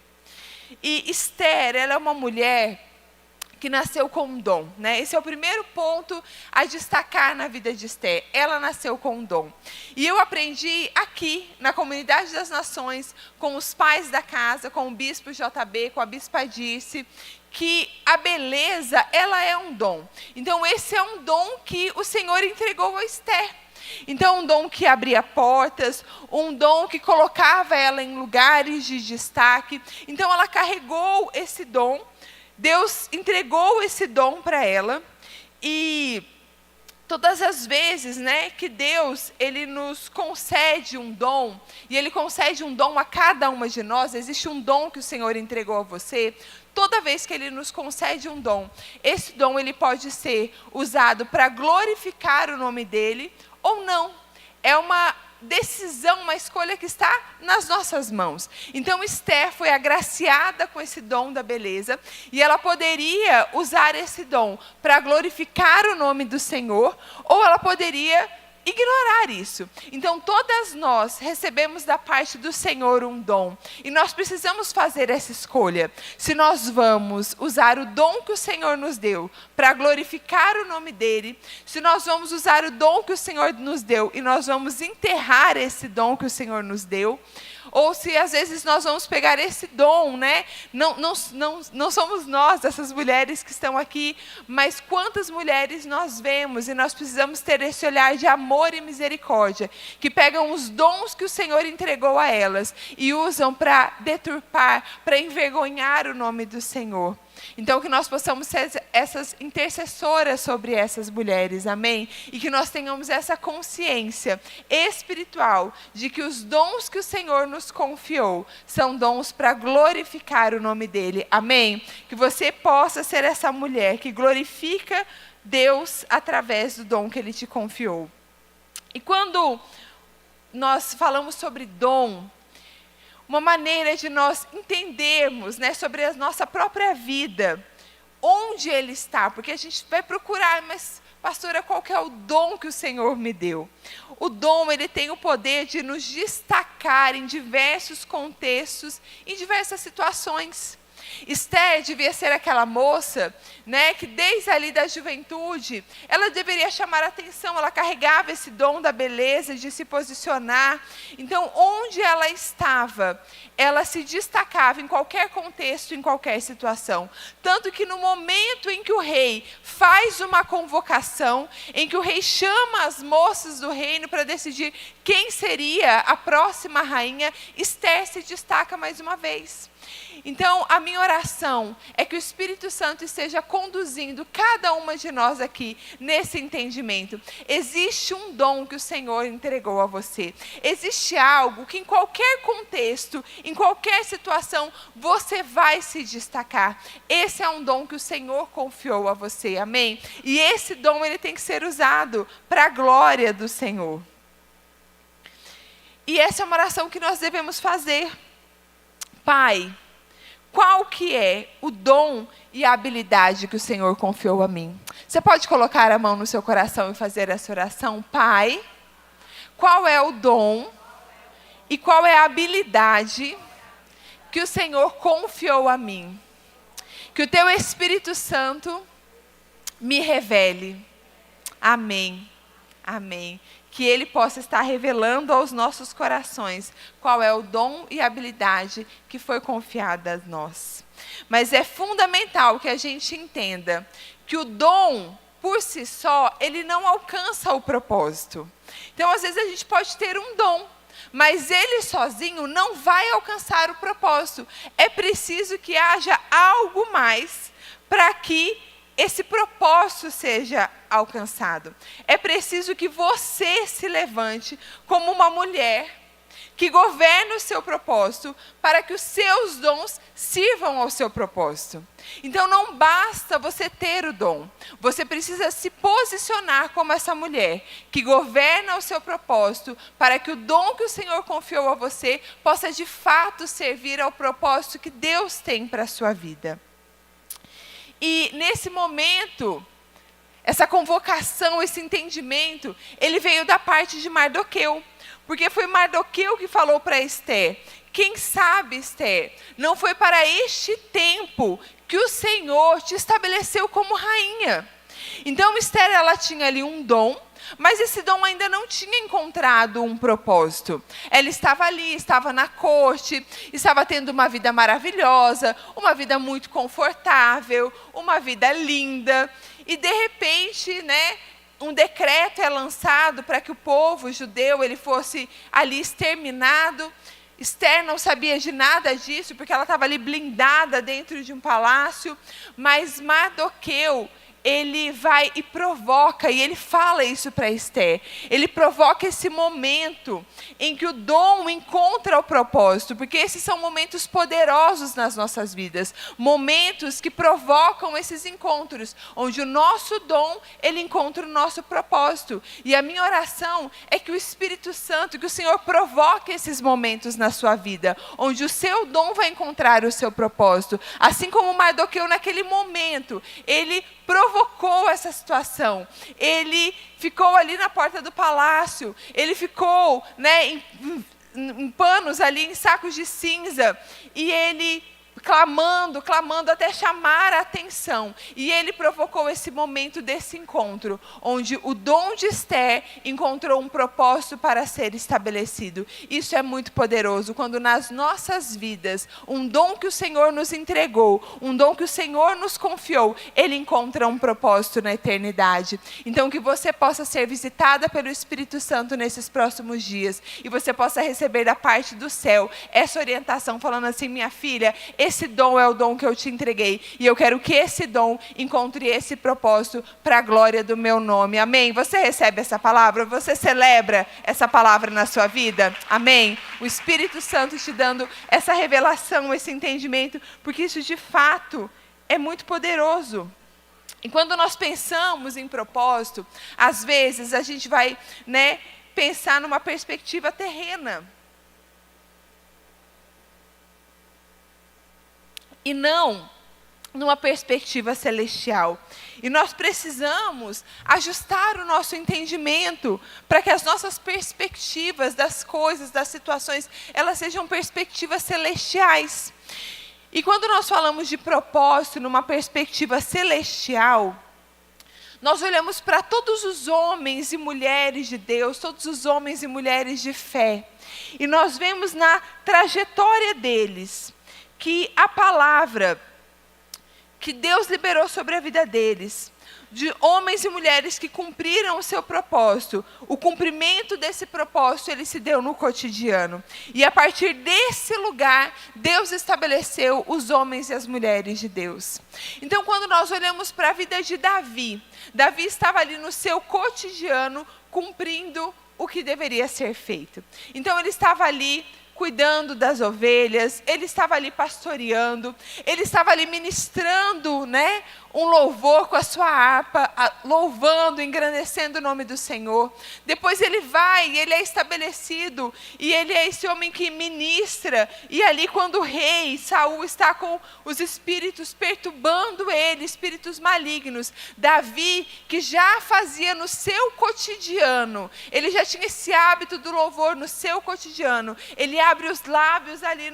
E Esther, ela é uma mulher que nasceu com um dom, né? Esse é o primeiro ponto a destacar na vida de Esté. Ela nasceu com um dom. E eu aprendi aqui, na Comunidade das Nações, com os pais da casa, com o bispo JB, com a bispa Dirce, que a beleza, ela é um dom. Então, esse é um dom que o Senhor entregou a Esté. Então, um dom que abria portas, um dom que colocava ela em lugares de destaque. Então, ela carregou esse dom, Deus entregou esse dom para ela, e todas as vezes, né, que Deus, ele nos concede um dom, e ele concede um dom a cada uma de nós, existe um dom que o Senhor entregou a você. Toda vez que ele nos concede um dom, esse dom ele pode ser usado para glorificar o nome dele ou não. É uma decisão, uma escolha que está nas nossas mãos. Então Esther foi agraciada com esse dom da beleza e ela poderia usar esse dom para glorificar o nome do Senhor, ou ela poderia ignorar isso. Então todas nós recebemos da parte do Senhor um dom e nós precisamos fazer essa escolha. Se nós vamos usar o dom que o Senhor nos deu para glorificar o nome dele, se nós vamos usar o dom que o Senhor nos deu e nós vamos enterrar esse dom que o Senhor nos deu, ou se às vezes nós vamos pegar esse dom, né? Não somos nós, essas mulheres que estão aqui, mas quantas mulheres nós vemos, e nós precisamos ter esse olhar de amor e misericórdia, que pegam os dons que o Senhor entregou a elas e usam para deturpar, para envergonhar o nome do Senhor. Então que nós possamos ser essas intercessoras sobre essas mulheres, amém? E que nós tenhamos essa consciência espiritual de que os dons que o Senhor nos confiou são dons para glorificar o nome dele, amém? Que você possa ser essa mulher que glorifica Deus através do dom que ele te confiou. E quando nós falamos sobre dom, uma maneira de nós entendermos, né, sobre a nossa própria vida, onde ele está, porque a gente vai procurar, mas pastora, qual que é o dom que o Senhor me deu? O dom, ele tem o poder de nos destacar em diversos contextos, em diversas situações. Esther devia ser aquela moça, né, que desde ali da juventude, ela deveria chamar a atenção, ela carregava esse dom da beleza, de se posicionar. Então, onde ela estava, ela se destacava em qualquer contexto, em qualquer situação. Tanto que no momento em que o rei faz uma convocação, em que o rei chama as moças do reino para decidir quem seria a próxima rainha, Esther se destaca mais uma vez. Então, a minha oração é que o Espírito Santo esteja conduzindo cada uma de nós aqui nesse entendimento. Existe um dom que o Senhor entregou a você. Existe algo que em qualquer contexto, em qualquer situação, você vai se destacar. Esse é um dom que o Senhor confiou a você, amém? E esse dom ele tem que ser usado para a glória do Senhor. E essa é uma oração que nós devemos fazer. Pai, qual que é o dom e a habilidade que o Senhor confiou a mim? Você pode colocar a mão no seu coração e fazer essa oração? Pai, qual é o dom e qual é a habilidade que o Senhor confiou a mim? Que o teu Espírito Santo me revele. Amém. Amém. Que ele possa estar revelando aos nossos corações qual é o dom e a habilidade que foi confiada a nós. Mas é fundamental que a gente entenda que o dom, por si só, ele não alcança o propósito. Então, às vezes, a gente pode ter um dom, mas ele sozinho não vai alcançar o propósito. É preciso que haja algo mais para que esse propósito seja alcançado. É preciso que você se levante como uma mulher que governe o seu propósito para que os seus dons sirvam ao seu propósito. Então não basta você ter o dom, você precisa se posicionar como essa mulher que governa o seu propósito para que o dom que o Senhor confiou a você possa de fato servir ao propósito que Deus tem para a sua vida. E nesse momento, essa convocação, esse entendimento, ele veio da parte de Mardoqueu. Porque foi Mardoqueu que falou para Esther: quem sabe, Esther, não foi para este tempo que o Senhor te estabeleceu como rainha. Então Esther, ela tinha ali um dom, mas esse dom ainda não tinha encontrado um propósito. Ela estava ali, estava na corte, estava tendo uma vida maravilhosa, uma vida muito confortável, uma vida linda. E de repente, né, um decreto é lançado para que o povo judeu ele fosse ali exterminado. Esther não sabia de nada disso, porque ela estava ali blindada dentro de um palácio. Mas Mardoqueu, ele vai e provoca, e ele fala isso para Esther. Ele provoca esse momento em que o dom encontra o propósito, porque esses são momentos poderosos nas nossas vidas, momentos que provocam esses encontros, onde o nosso dom, ele encontra o nosso propósito. E a minha oração é que o Espírito Santo, que o Senhor provoque esses momentos na sua vida, onde o seu dom vai encontrar o seu propósito. Assim como Mardoqueu naquele momento, ele provocou essa situação. Ele ficou ali na porta do palácio, ele ficou, em panos ali, em sacos de cinza, e ele clamando até chamar a atenção. E ele provocou esse momento desse encontro, onde o dom de Esther encontrou um propósito para ser estabelecido. Isso é muito poderoso, quando nas nossas vidas, um dom que o Senhor nos entregou, um dom que o Senhor nos confiou, ele encontra um propósito na eternidade. Então que você possa ser visitada pelo Espírito Santo nesses próximos dias, e você possa receber da parte do céu essa orientação, falando assim: minha filha, esse dom é o dom que eu te entreguei, e eu quero que esse dom encontre esse propósito para a glória do meu nome. Amém? Você recebe essa palavra? Você celebra essa palavra na sua vida? Amém? O Espírito Santo te dando essa revelação, esse entendimento, porque isso de fato é muito poderoso. E quando nós pensamos em propósito, às vezes a gente vai, pensar numa perspectiva terrena. E não numa perspectiva celestial. E nós precisamos ajustar o nosso entendimento para que as nossas perspectivas das coisas, das situações, elas sejam perspectivas celestiais. E quando nós falamos de propósito numa perspectiva celestial, nós olhamos para todos os homens e mulheres de Deus, todos os homens e mulheres de fé, e nós vemos na trajetória deles que a palavra que Deus liberou sobre a vida deles, de homens e mulheres que cumpriram o seu propósito, o cumprimento desse propósito, ele se deu no cotidiano. E a partir desse lugar, Deus estabeleceu os homens e as mulheres de Deus. Então, quando nós olhamos para a vida de Davi, Davi estava ali no seu cotidiano, cumprindo o que deveria ser feito. Então, ele estava ali cuidando das ovelhas, ele estava ali pastoreando, ele estava ali ministrando, um louvor com a sua harpa, louvando, engrandecendo o nome do Senhor. Depois ele vai, ele é estabelecido, e ele é esse homem que ministra, e ali quando o rei Saul está com os espíritos perturbando ele, espíritos malignos, Davi, que já fazia no seu cotidiano, ele já tinha esse hábito do louvor no seu cotidiano, ele abre os lábios ali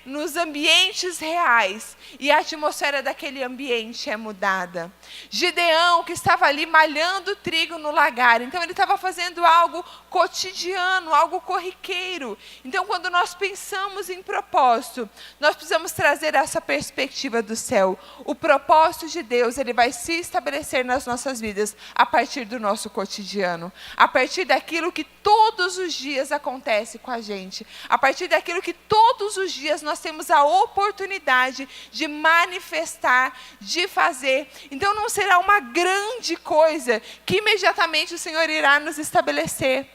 nos ambientes reais, e a atmosfera daquele ambiente é mudada. Gideão, que estava ali malhando trigo no lagar, então ele estava fazendo algo cotidiano, algo corriqueiro. Então, quando nós pensamos em propósito, nós precisamos trazer essa perspectiva do céu. O propósito de Deus, ele vai se estabelecer nas nossas vidas a partir do nosso cotidiano, a partir daquilo que todos os dias acontece com a gente, a partir daquilo que todos os dias nós temos a oportunidade de manifestar, de fazer. Então não será uma grande coisa que imediatamente o Senhor irá nos estabelecer.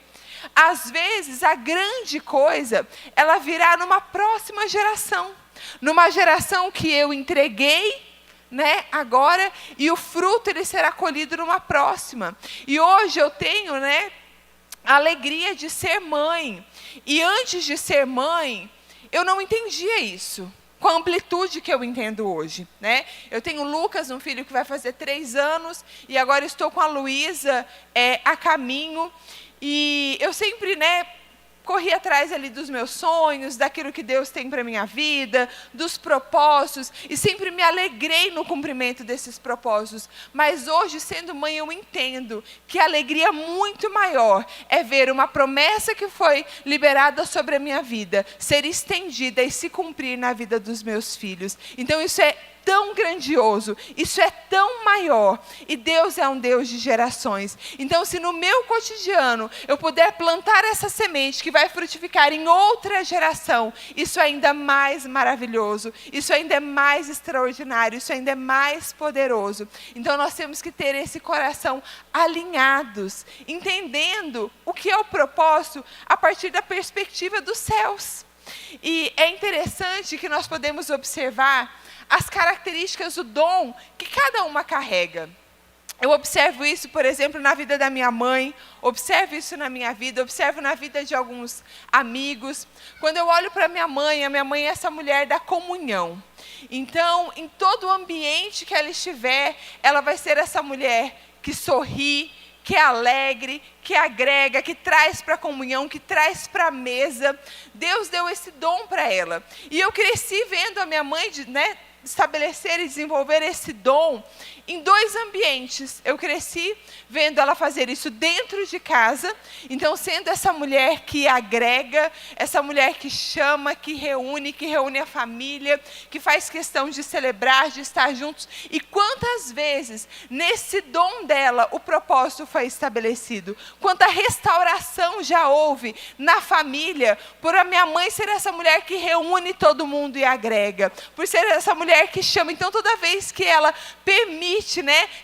Às vezes a grande coisa, ela virá numa próxima geração, numa geração que eu entreguei, agora, e o fruto ele será colhido numa próxima. E hoje eu tenho, a alegria de ser mãe. E antes de ser mãe, eu não entendia isso com a amplitude que eu entendo hoje, Eu tenho o Lucas, um filho que vai fazer 3 anos, e agora estou com a Luísa a caminho, e eu sempre, corri atrás ali dos meus sonhos, daquilo que Deus tem para a minha vida, dos propósitos, e sempre me alegrei no cumprimento desses propósitos. Mas hoje, sendo mãe, eu entendo que a alegria muito maior é ver uma promessa que foi liberada sobre a minha vida ser estendida e se cumprir na vida dos meus filhos. Então isso é tão grandioso, isso é tão maior. E Deus é um Deus de gerações. Então, se no meu cotidiano eu puder plantar essa semente que vai frutificar em outra geração, isso é ainda mais maravilhoso, isso ainda é mais extraordinário, isso ainda é mais poderoso. Então, nós temos que ter esse coração alinhados, entendendo o que é o propósito a partir da perspectiva dos céus. E é interessante que nós podemos observar as características do dom que cada uma carrega. Eu observo isso, por exemplo, na vida da minha mãe, observo isso na minha vida, observo na vida de alguns amigos. Quando eu olho para a minha mãe é essa mulher da comunhão. Então, em todo o ambiente que ela estiver, ela vai ser essa mulher que sorri, que é alegre, que agrega, que traz para a comunhão, que traz para a mesa. Deus deu esse dom para ela. E eu cresci vendo a minha mãe, estabelecer e desenvolver esse dom em 2 ambientes. Eu cresci vendo ela fazer isso dentro de casa, então sendo essa mulher que agrega, essa mulher que chama, que reúne a família, que faz questão de celebrar, de estar juntos. E quantas vezes nesse dom dela o propósito foi estabelecido, quanta restauração já houve na família, por a minha mãe ser essa mulher que reúne todo mundo e agrega, por ser essa mulher que chama. Então toda vez que ela permite,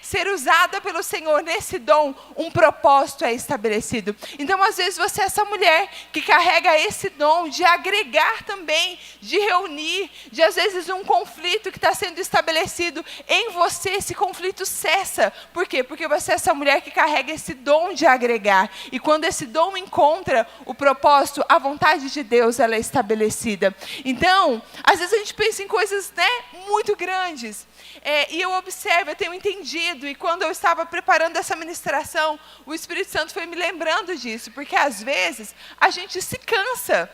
ser usada pelo Senhor nesse dom, um propósito é estabelecido. Então, às vezes, você é essa mulher que carrega esse dom de agregar também, de reunir, de, às vezes, um conflito que está sendo estabelecido em você, esse conflito cessa. Por quê? Porque você é essa mulher que carrega esse dom de agregar. E quando esse dom encontra o propósito, a vontade de Deus, ela é estabelecida. Então, às vezes a gente pensa em coisas, muito grandes. E eu observo, eu tenho entendido, e quando eu estava preparando essa ministração, o Espírito Santo foi me lembrando disso, porque às vezes a gente se cansa,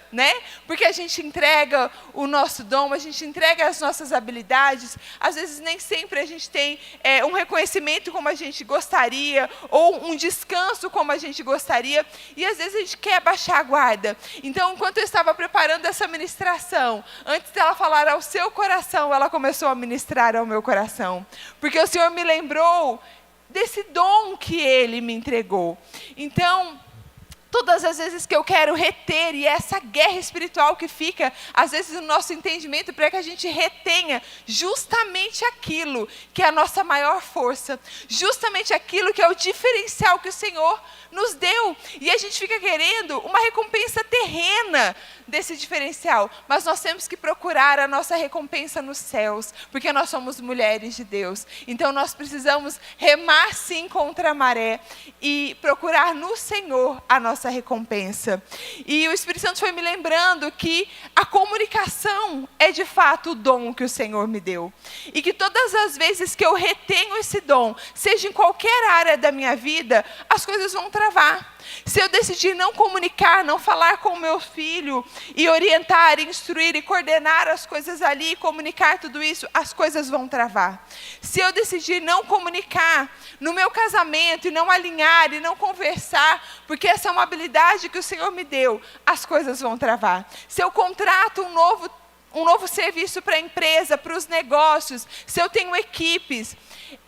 porque a gente entrega o nosso dom, a gente entrega as nossas habilidades, às vezes nem sempre a gente tem um reconhecimento como a gente gostaria, ou um descanso como a gente gostaria, e às vezes a gente quer baixar a guarda. Então, enquanto eu estava preparando essa ministração, antes dela falar ao seu coração, ela começou a ministrar ao meu coração. Porque o Senhor me lembrou desse dom que Ele me entregou. Então, todas as vezes que eu quero reter, e essa guerra espiritual que fica, às vezes, no nosso entendimento, para que a gente retenha justamente aquilo que é a nossa maior força, justamente aquilo que é o diferencial que o Senhor nos deu. E a gente fica querendo uma recompensa terrena desse diferencial, mas nós temos que procurar a nossa recompensa nos céus, porque nós somos mulheres de Deus. Então nós precisamos remar sim contra a maré e procurar no Senhor a nossa recompensa. E o Espírito Santo foi me lembrando que a comunicação é de fato o dom que o Senhor me deu, e que todas as vezes que eu retenho esse dom, seja em qualquer área da minha vida, as coisas vão travar. Se eu decidir não comunicar, não falar com o meu filho, e orientar, instruir e coordenar as coisas ali, e comunicar tudo isso, as coisas vão travar. Se eu decidir não comunicar no meu casamento, e não alinhar, e não conversar, porque essa é uma habilidade que o Senhor me deu, as coisas vão travar. Se eu contrato um novo serviço para a empresa, para os negócios, se eu tenho equipes,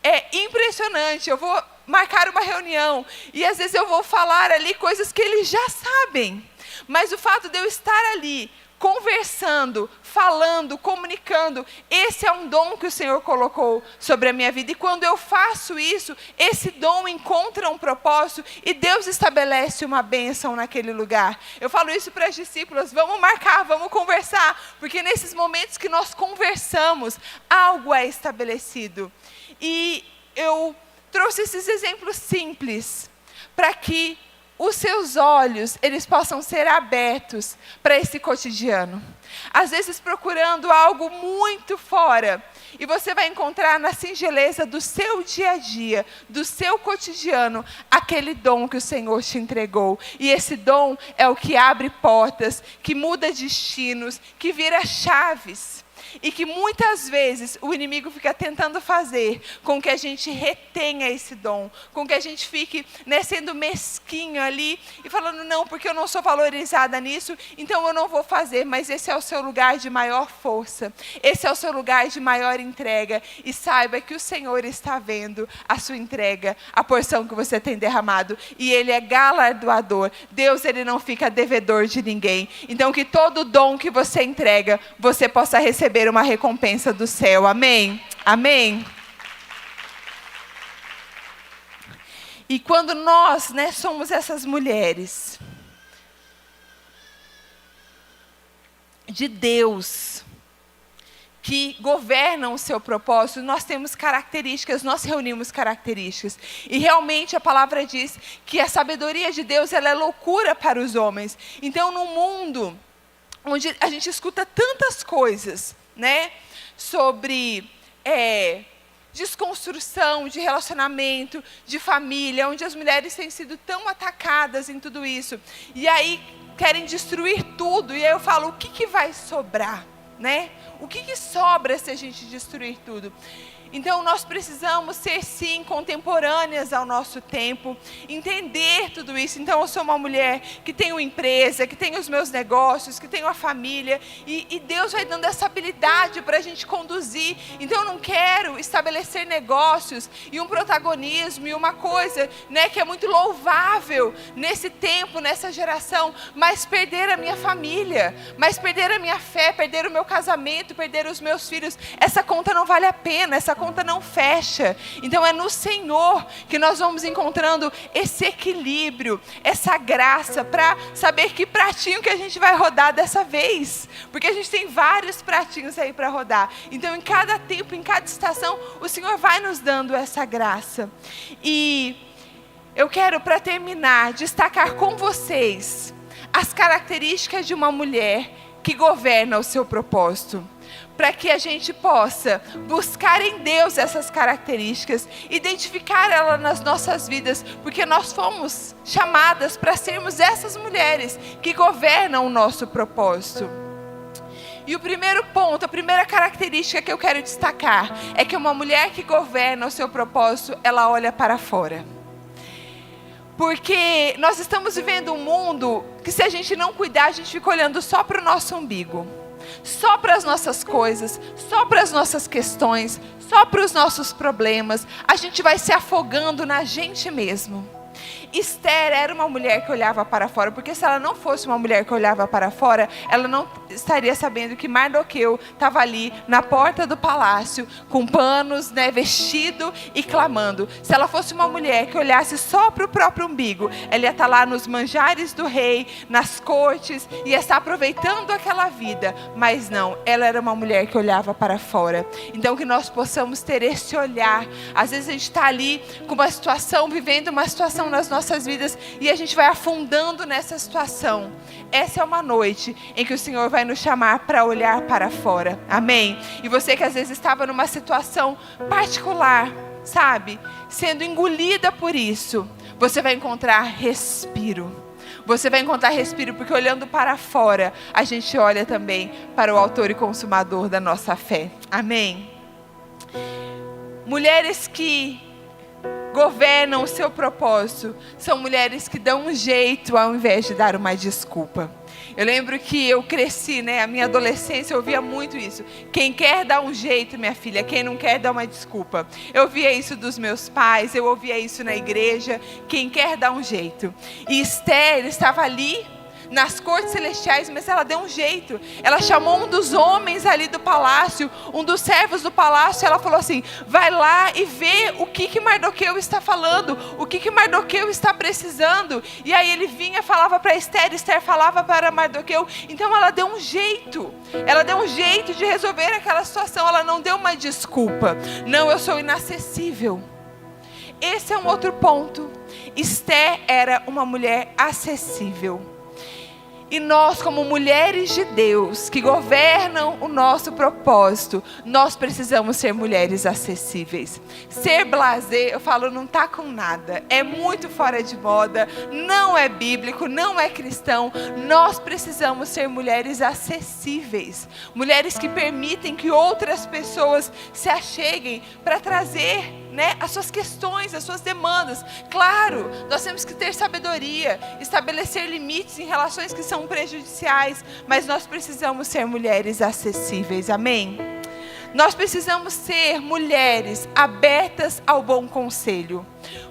é impressionante, eu vou marcar uma reunião, e às vezes eu vou falar ali coisas que eles já sabem, mas o fato de eu estar ali, conversando, falando, comunicando, esse é um dom que o Senhor colocou sobre a minha vida, e quando eu faço isso, esse dom encontra um propósito, e Deus estabelece uma bênção naquele lugar. Eu falo isso para as discípulas, vamos marcar, vamos conversar, porque nesses momentos que nós conversamos, algo é estabelecido. E eu trouxe esses exemplos simples, para que os seus olhos, eles possam ser abertos para esse cotidiano. Às vezes procurando algo muito fora, e você vai encontrar na singeleza do seu dia a dia, do seu cotidiano, aquele dom que o Senhor te entregou. E esse dom é o que abre portas, que muda destinos, que vira chaves. e que muitas vezes o inimigo fica tentando fazer com que a gente retenha esse dom, com que a gente fique, né, sendo mesquinho ali e falando, não, porque eu não sou valorizada nisso, então eu não vou fazer. Mas esse é o seu lugar de maior força, esse é o seu lugar de maior entrega, e saiba que o Senhor está vendo a sua entrega, a porção que você tem derramado, e Ele é galardoador. Deus, Ele não fica devedor de ninguém. Então que todo dom que você entrega, você possa receber uma recompensa do céu. Amém? Amém? E quando nós, né, somos essas mulheres de Deus, que governam o seu propósito, nós temos características, nós reunimos características. E realmente a palavra diz que a sabedoria de Deus, ela é loucura para os homens. Então, num mundo onde a gente escuta tantas coisas, né, sobre desconstrução de relacionamento, de família, onde as mulheres têm sido tão atacadas em tudo isso, e aí querem destruir tudo, e aí eu falo, o que vai sobrar? Né? O que sobra se a gente destruir tudo? Então nós precisamos ser sim contemporâneas ao nosso tempo, entender tudo isso. Então eu sou uma mulher que tem uma empresa, que tem os meus negócios, que tem uma família, e Deus vai dando essa habilidade para a gente conduzir. Então eu não quero estabelecer negócios e um protagonismo e uma coisa, né, que é muito louvável nesse tempo, nessa geração, mas perder a minha família, mas perder a minha fé, perder o meu casamento, perder os meus filhos. Essa conta não vale a pena, essa conta não fecha. Então é no Senhor que nós vamos encontrando esse equilíbrio, essa graça, para saber que pratinho que a gente vai rodar dessa vez, porque a gente tem vários pratinhos aí para rodar. Então em cada tempo, em cada estação, o Senhor vai nos dando essa graça. E eu quero, para terminar, destacar com vocês as características de uma mulher que governa o seu propósito, para que a gente possa buscar em Deus essas características, identificar elas nas nossas vidas, porque nós fomos chamadas para sermos essas mulheres que governam o nosso propósito. E o primeiro ponto, a primeira característica que eu quero destacar, é que uma mulher que governa o seu propósito, ela olha para fora. Porque nós estamos vivendo um mundo que, se a gente não cuidar, a gente fica olhando só para o nosso umbigo, só para as nossas coisas, só para as nossas questões, só para os nossos problemas. A gente vai se afogando na gente mesmo. Esther era uma mulher que olhava para fora, porque se ela não fosse uma mulher que olhava para fora, ela não estaria sabendo que Mardoqueu estava ali na porta do palácio, com panos, né, vestido e clamando. Se ela fosse uma mulher que olhasse só para o próprio umbigo, ela ia estar lá nos manjares do rei, nas cortes, ia estar aproveitando aquela vida. Mas não, ela era uma mulher que olhava para fora. Então que nós possamos ter esse olhar. Às vezes a gente está ali com uma situação, vivendo uma situação nas nossas vidas, e a gente vai afundando nessa situação. Essa é uma noite em que o Senhor vai nos chamar para olhar para fora. Amém? E você que às vezes estava numa situação particular, sabe, sendo engolida por isso, você vai encontrar respiro. Você vai encontrar respiro, porque olhando para fora, a gente olha também para o autor e consumador da nossa fé. Amém? Mulheres que governam o seu propósito são mulheres que dão um jeito ao invés de dar uma desculpa. Eu lembro que eu cresci, né, a minha adolescência, eu ouvia muito isso. Quem quer dá um jeito, minha filha, quem não quer dá uma desculpa. Eu ouvia isso dos meus pais, eu ouvia isso na igreja. Quem quer dá um jeito. E Esther estava ali nas cortes celestiais, mas ela deu um jeito. Ela chamou um dos homens ali do palácio, um dos servos do palácio, ela falou assim: vai lá e vê o que Mardoqueu está falando, o que Mardoqueu está precisando. E aí ele vinha, falava para Esther, Esther falava para Mardoqueu. Então ela deu um jeito de resolver aquela situação. Ela não deu uma desculpa. Não, eu sou inacessível. Esse é um outro ponto. Esther era uma mulher acessível. E nós, como mulheres de Deus, que governam o nosso propósito, nós precisamos ser mulheres acessíveis. Ser blasé, eu falo, não está com nada. É muito fora de moda, não é bíblico, não é cristão. Nós precisamos ser mulheres acessíveis. Mulheres que permitem que outras pessoas se acheguem para trazer, né, as suas questões, as suas demandas. Claro, nós temos que ter sabedoria, estabelecer limites em relações que são prejudiciais, mas nós precisamos ser mulheres acessíveis, amém? Nós precisamos ser mulheres abertas ao bom conselho,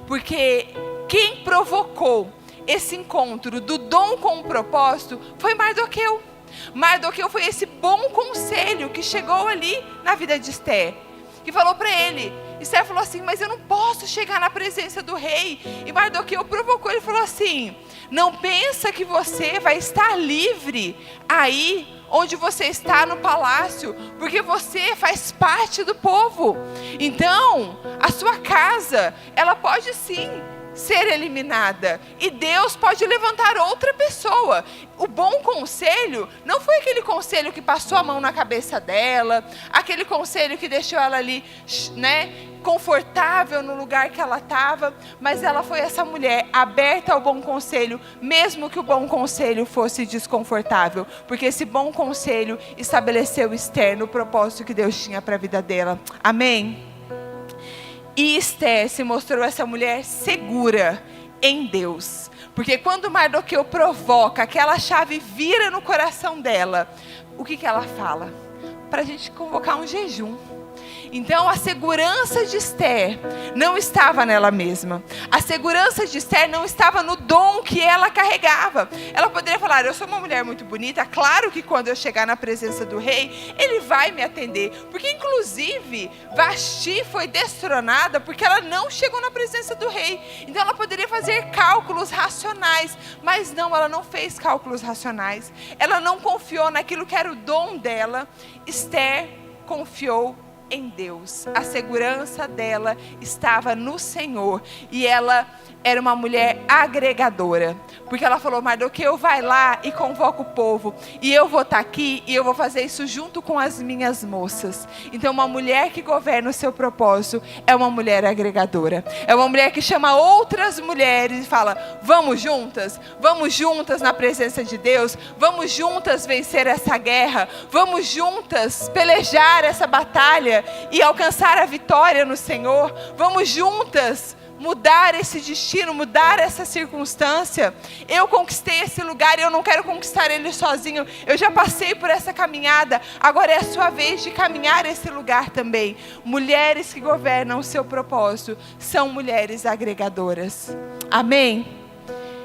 porque quem provocou esse encontro do dom com o propósito foi Mardoqueu. Mardoqueu foi esse bom conselho que chegou ali na vida de Esther, que falou para ele. Esther falou assim, mas eu não posso chegar na presença do rei. E Mardoqueu provocou, ele falou assim, não pensa que você vai estar livre aí onde você está no palácio, porque você faz parte do povo. Então, a sua casa, ela pode sim ser eliminada, e Deus pode levantar outra pessoa. O bom conselho não foi aquele conselho que passou a mão na cabeça dela, aquele conselho que deixou ela ali, né, confortável no lugar que ela estava, mas ela foi essa mulher aberta ao bom conselho, mesmo que o bom conselho fosse desconfortável, porque esse bom conselho estabeleceu Esther no propósito que Deus tinha para a vida dela, amém? E Esther se mostrou essa mulher segura em Deus. Porque quando Mardoqueu provoca, aquela chave vira no coração dela, o que ela fala? Para a gente convocar um jejum. Então a segurança de Esther não estava nela mesma. A segurança de Esther não estava no dom que ela carregava. Ela poderia falar, eu sou uma mulher muito bonita, claro que quando eu chegar na presença do rei, ele vai me atender. Porque inclusive Vasti foi destronada porque ela não chegou na presença do rei. Então ela poderia fazer cálculos racionais, mas não, ela não fez cálculos racionais. Ela não confiou naquilo que era o dom dela. Esther confiou em Deus. A segurança dela estava no Senhor. E ela era uma mulher agregadora. Porque ela falou, Mardoqueu, vai lá e convoca o povo. E eu vou estar aqui e eu vou fazer isso junto com as minhas moças. Então uma mulher que governa o seu propósito é uma mulher agregadora. É uma mulher que chama outras mulheres e fala, vamos juntas na presença de Deus. Vamos juntas vencer essa guerra. Vamos juntas pelejar essa batalha e alcançar a vitória no Senhor. Vamos juntas mudar esse destino, mudar essa circunstância. Eu conquistei esse lugar e eu não quero conquistar ele sozinho. Eu já passei por essa caminhada, agora é a sua vez de caminhar esse lugar também. Mulheres que governam o seu propósito são mulheres agregadoras. Amém?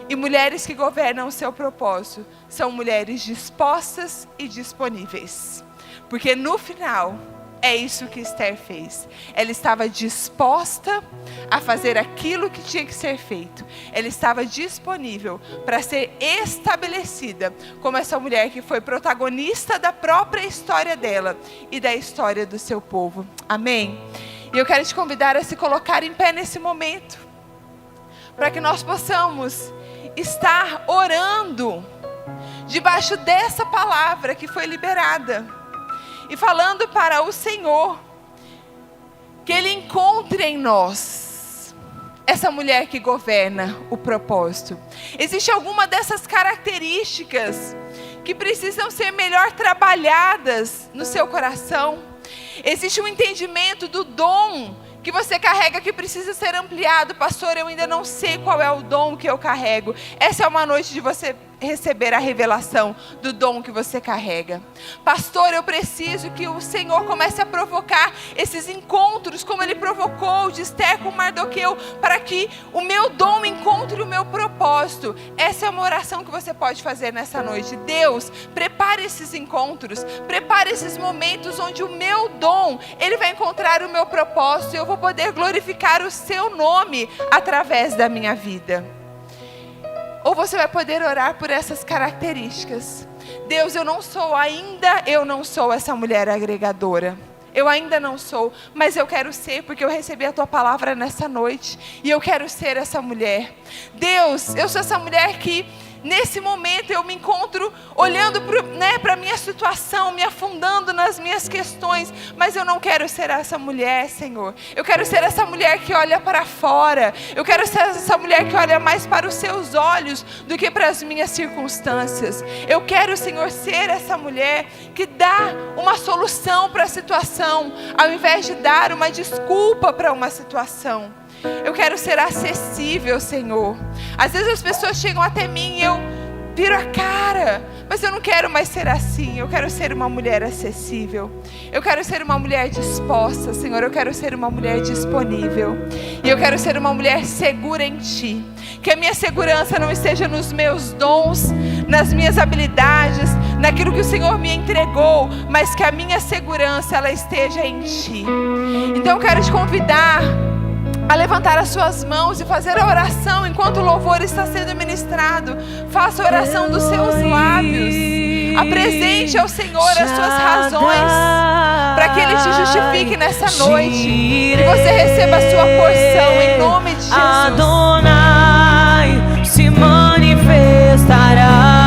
E mulheres que governam o seu propósito são mulheres dispostas e disponíveis. Porque no final, é isso que Esther fez. Ela estava disposta a fazer aquilo que tinha que ser feito. Ela estava disponível para ser estabelecida como essa mulher que foi protagonista da própria história dela e da história do seu povo. Amém? E eu quero te convidar a se colocar em pé nesse momento, para que nós possamos estar orando debaixo dessa palavra que foi liberada. E falando para o Senhor, que Ele encontre em nós essa mulher que governa o propósito. Existe alguma dessas características que precisam ser melhor trabalhadas no seu coração? Existe um entendimento do dom que você carrega que precisa ser ampliado. Pastor, eu ainda não sei qual é o dom que eu carrego. Essa é uma noite de você receber a revelação do dom que você carrega. Pastor, eu preciso que o Senhor comece a provocar esses encontros, como Ele provocou de Esther com Mardoqueu, para que o meu dom encontre o meu propósito. Essa é uma oração que você pode fazer nessa noite. Deus, prepare esses encontros, prepare esses momentos onde o meu dom, Ele vai encontrar o meu propósito e eu vou poder glorificar o Seu nome através da minha vida. Ou você vai poder orar por essas características. Deus, eu não sou essa mulher agregadora. Eu ainda não sou, mas eu quero ser, porque eu recebi a Tua palavra nessa noite. E eu quero ser essa mulher. Deus, eu sou essa mulher que nesse momento eu me encontro olhando para a minha situação, me afundando nas minhas questões, mas eu não quero ser essa mulher, Senhor. Eu quero ser essa mulher que olha para fora. Eu quero ser essa mulher que olha mais para os seus olhos do que para as minhas circunstâncias. Eu quero, Senhor, ser essa mulher que dá uma solução para a situação, ao invés de dar uma desculpa para uma situação. Eu quero ser acessível, Senhor. Às vezes as pessoas chegam até mim e eu viro a cara, mas eu não quero mais ser assim. Eu quero ser uma mulher acessível. Eu quero ser uma mulher disposta, Senhor. Eu quero ser uma mulher disponível. E eu quero ser uma mulher segura em Ti. Que a minha segurança não esteja nos meus dons, nas minhas habilidades, naquilo que o Senhor me entregou, mas que a minha segurança ela esteja em Ti. Então eu quero te convidar a levantar as suas mãos e fazer a oração enquanto o louvor está sendo ministrado. Faça a oração dos seus lábios. Apresente ao Senhor as suas razões para que Ele te justifique nessa noite. Que você receba a sua porção em nome de Jesus. Adonai se manifestará.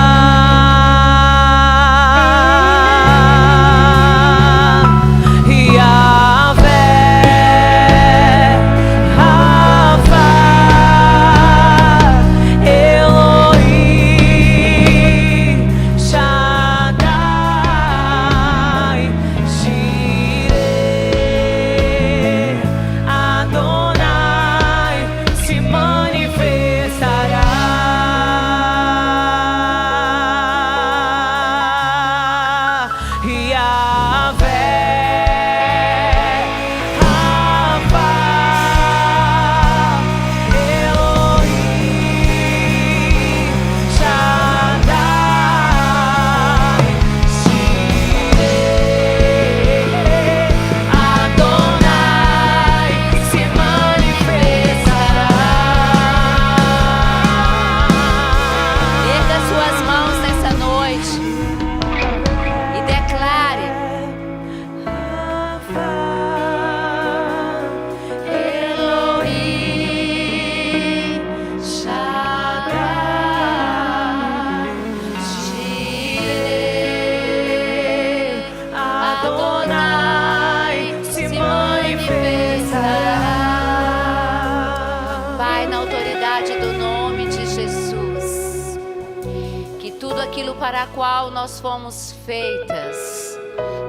Para a qual nós fomos feitas,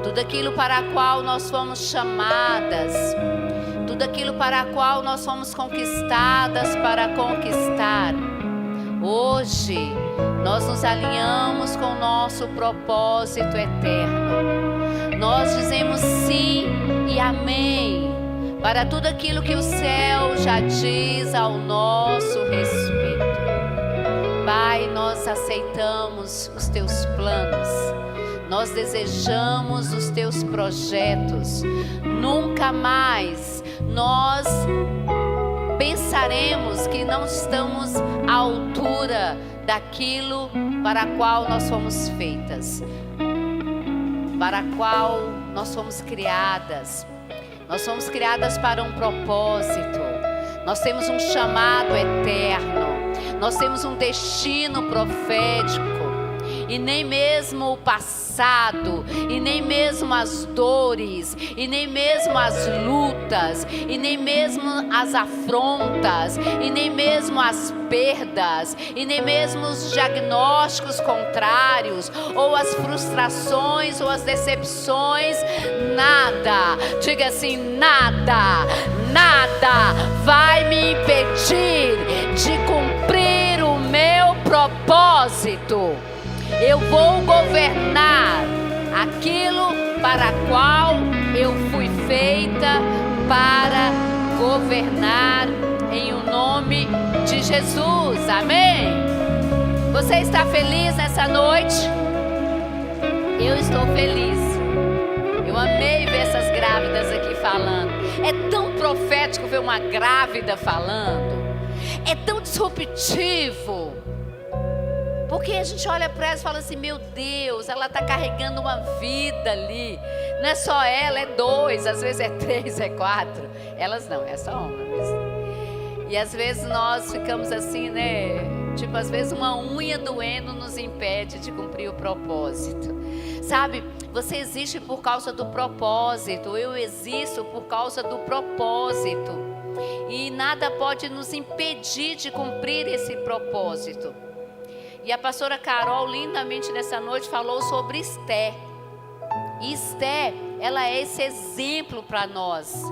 tudo aquilo para a qual nós fomos chamadas, tudo aquilo para a qual nós fomos conquistadas para conquistar. Hoje nós nos alinhamos com o nosso propósito eterno. Nós dizemos sim e amém para tudo aquilo que o céu já diz ao nosso respeito. Pai, nós aceitamos os Teus planos, nós desejamos os Teus projetos. Nunca mais nós pensaremos que não estamos à altura daquilo para a qual nós fomos feitas, para a qual nós fomos criadas. Nós fomos criadas para um propósito. Nós temos um chamado eterno. Nós temos um destino profético. E nem mesmo o passado, e nem mesmo as dores, e nem mesmo as lutas, e nem mesmo as afrontas, e nem mesmo as perdas, e nem mesmo os diagnósticos contrários, ou as frustrações, ou as decepções, nada, diga assim, nada vai me impedir de cumprir o meu propósito. Eu vou governar aquilo para a qual eu fui feita para governar, em o nome de Jesus. Amém? Você está feliz nessa noite? Eu estou feliz. Eu amei ver essas grávidas aqui falando. É tão profético ver uma grávida falando. É tão disruptivo. Porque a gente olha para ela e fala assim, meu Deus, ela está carregando uma vida ali. Não é só ela, é 2, às vezes é 3, é 4. Elas não, é só uma mesmo. E às vezes nós ficamos assim, né, Tipo, às vezes uma unha doendo nos impede de cumprir o propósito. Sabe, você existe por causa do propósito. Eu existo por causa do propósito. E nada pode nos impedir de cumprir esse propósito. E a pastora Carol, lindamente nessa noite, falou sobre Esté. E Esté, ela é esse exemplo para nós.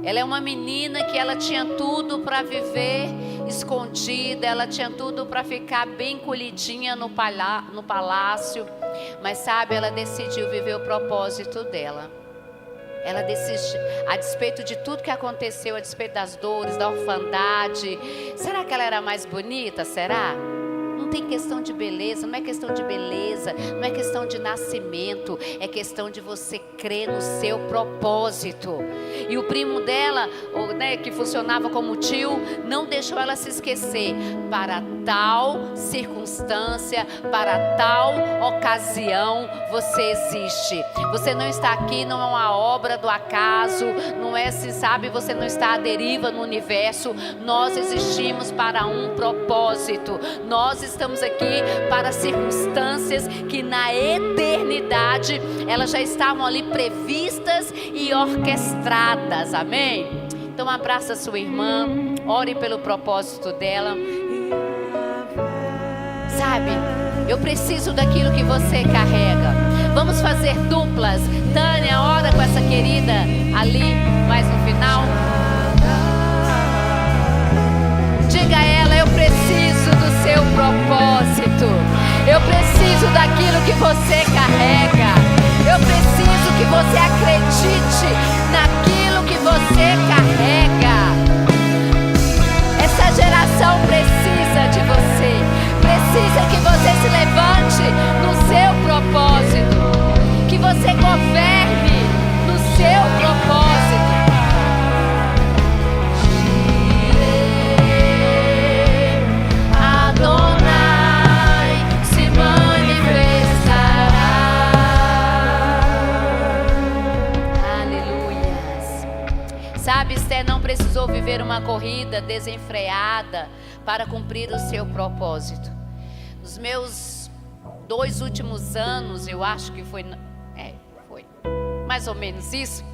Ela é uma menina que ela tinha tudo para viver escondida, ela tinha tudo para ficar bem colhidinha no palácio. Mas sabe, ela decidiu viver o propósito dela. Ela decidiu, a despeito de tudo que aconteceu, a despeito das dores, da orfandade. Será que ela era mais bonita? Será? Não tem questão de beleza, não é questão de beleza, não é questão de nascimento, é questão de você crer no seu propósito. E o primo dela, né, que funcionava como tio, não deixou ela se esquecer. Para tal circunstância, para tal ocasião, você existe. Você não está aqui, não é uma obra do acaso, não é, se sabe, você não está à deriva no universo. Nós existimos para um propósito. Nós estamos aqui para circunstâncias que na eternidade elas já estavam ali previstas e orquestradas, amém? Então abraça a sua irmã, ore pelo propósito dela. Sabe, eu preciso daquilo que você carrega. Vamos fazer duplas. Tânia, ora com essa querida ali, mais no final. Diga a ela, eu preciso do seu propósito. Eu preciso daquilo que você carrega. Eu preciso que você acredite naquilo que você carrega. Essa geração precisa de você. Precisa que você se levante no seu propósito. Que você governe no seu propósito. Sabe, Esté não precisou viver uma corrida desenfreada para cumprir o seu propósito. Nos meus 2 últimos anos, eu acho que foi mais ou menos isso,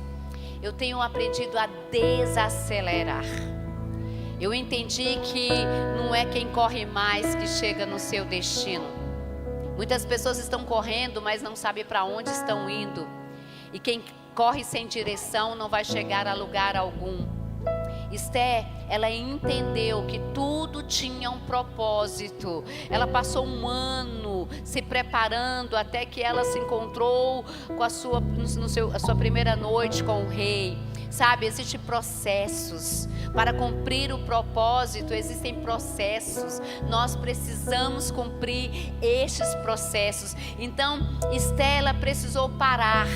eu tenho aprendido a desacelerar. Eu entendi que não é quem corre mais que chega no seu destino. Muitas pessoas estão correndo, mas não sabem para onde estão indo. E quem corre sem direção não vai chegar a lugar algum. Esté, ela entendeu que tudo tinha um propósito. Ela passou um ano se preparando até que ela se encontrou com a sua primeira noite com o rei. Sabe, existem processos. Para cumprir o propósito, existem processos. Nós precisamos cumprir estes processos. Então, Esté, ela precisou parar.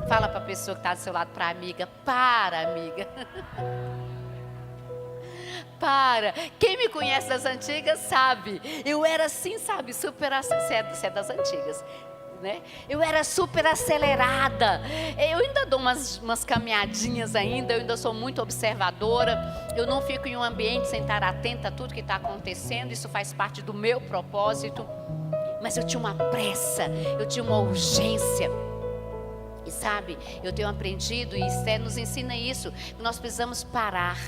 Fala para a pessoa que está do seu lado, para a amiga. Para, amiga. Para. Quem me conhece das antigas sabe. Eu era assim, sabe, super assim. Você é das antigas, né? Eu era super acelerada. Eu ainda dou umas caminhadinhas ainda. Eu ainda sou muito observadora. Eu não fico em um ambiente sem estar atenta a tudo que está acontecendo. Isso faz parte do meu propósito. Mas eu tinha uma pressa. Eu tinha uma urgência. E sabe, eu tenho aprendido, e Esté nos ensina isso, que nós precisamos parar,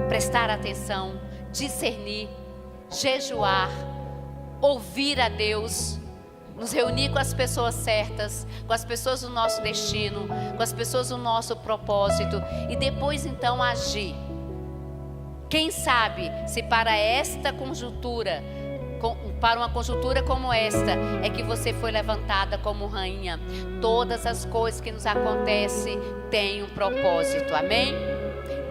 prestar atenção, discernir, jejuar, ouvir a Deus, nos reunir com as pessoas certas, com as pessoas do nosso destino, com as pessoas do nosso propósito, e depois então agir. Quem sabe se para esta conjuntura, para uma conjuntura como esta, é que você foi levantada como rainha. Todas as coisas que nos acontecem têm um propósito, amém?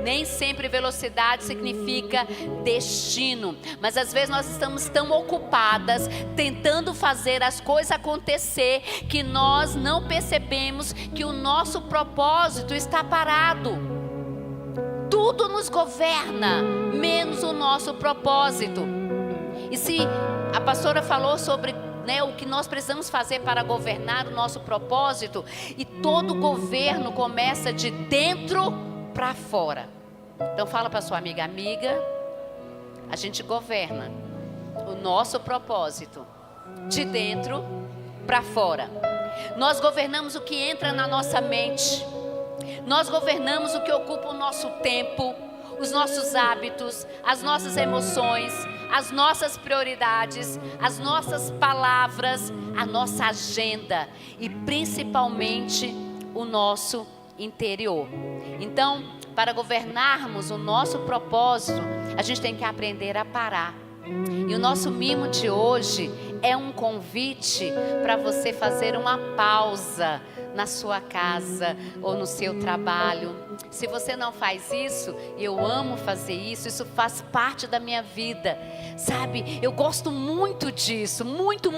Nem sempre velocidade significa destino, mas às vezes nós estamos tão ocupadas tentando fazer as coisas acontecer que nós não percebemos que o nosso propósito está parado. Tudo nos governa, menos o nosso propósito. E se a pastora falou sobre, né, o que nós precisamos fazer para governar o nosso propósito, e todo governo começa de dentro para fora. Então fala para sua amiga, a gente governa o nosso propósito de dentro para fora. Nós governamos o que entra na nossa mente. Nós governamos o que ocupa o nosso tempo, os nossos hábitos, as nossas emoções, as nossas prioridades, as nossas palavras, a nossa agenda e principalmente o nosso interior. Então, para governarmos o nosso propósito, a gente tem que aprender a parar. E o nosso mimo de hoje é um convite para você fazer uma pausa na sua casa ou no seu trabalho. Se você não faz isso, eu amo fazer isso, isso faz parte da minha vida, sabe? Eu gosto muito disso, muito.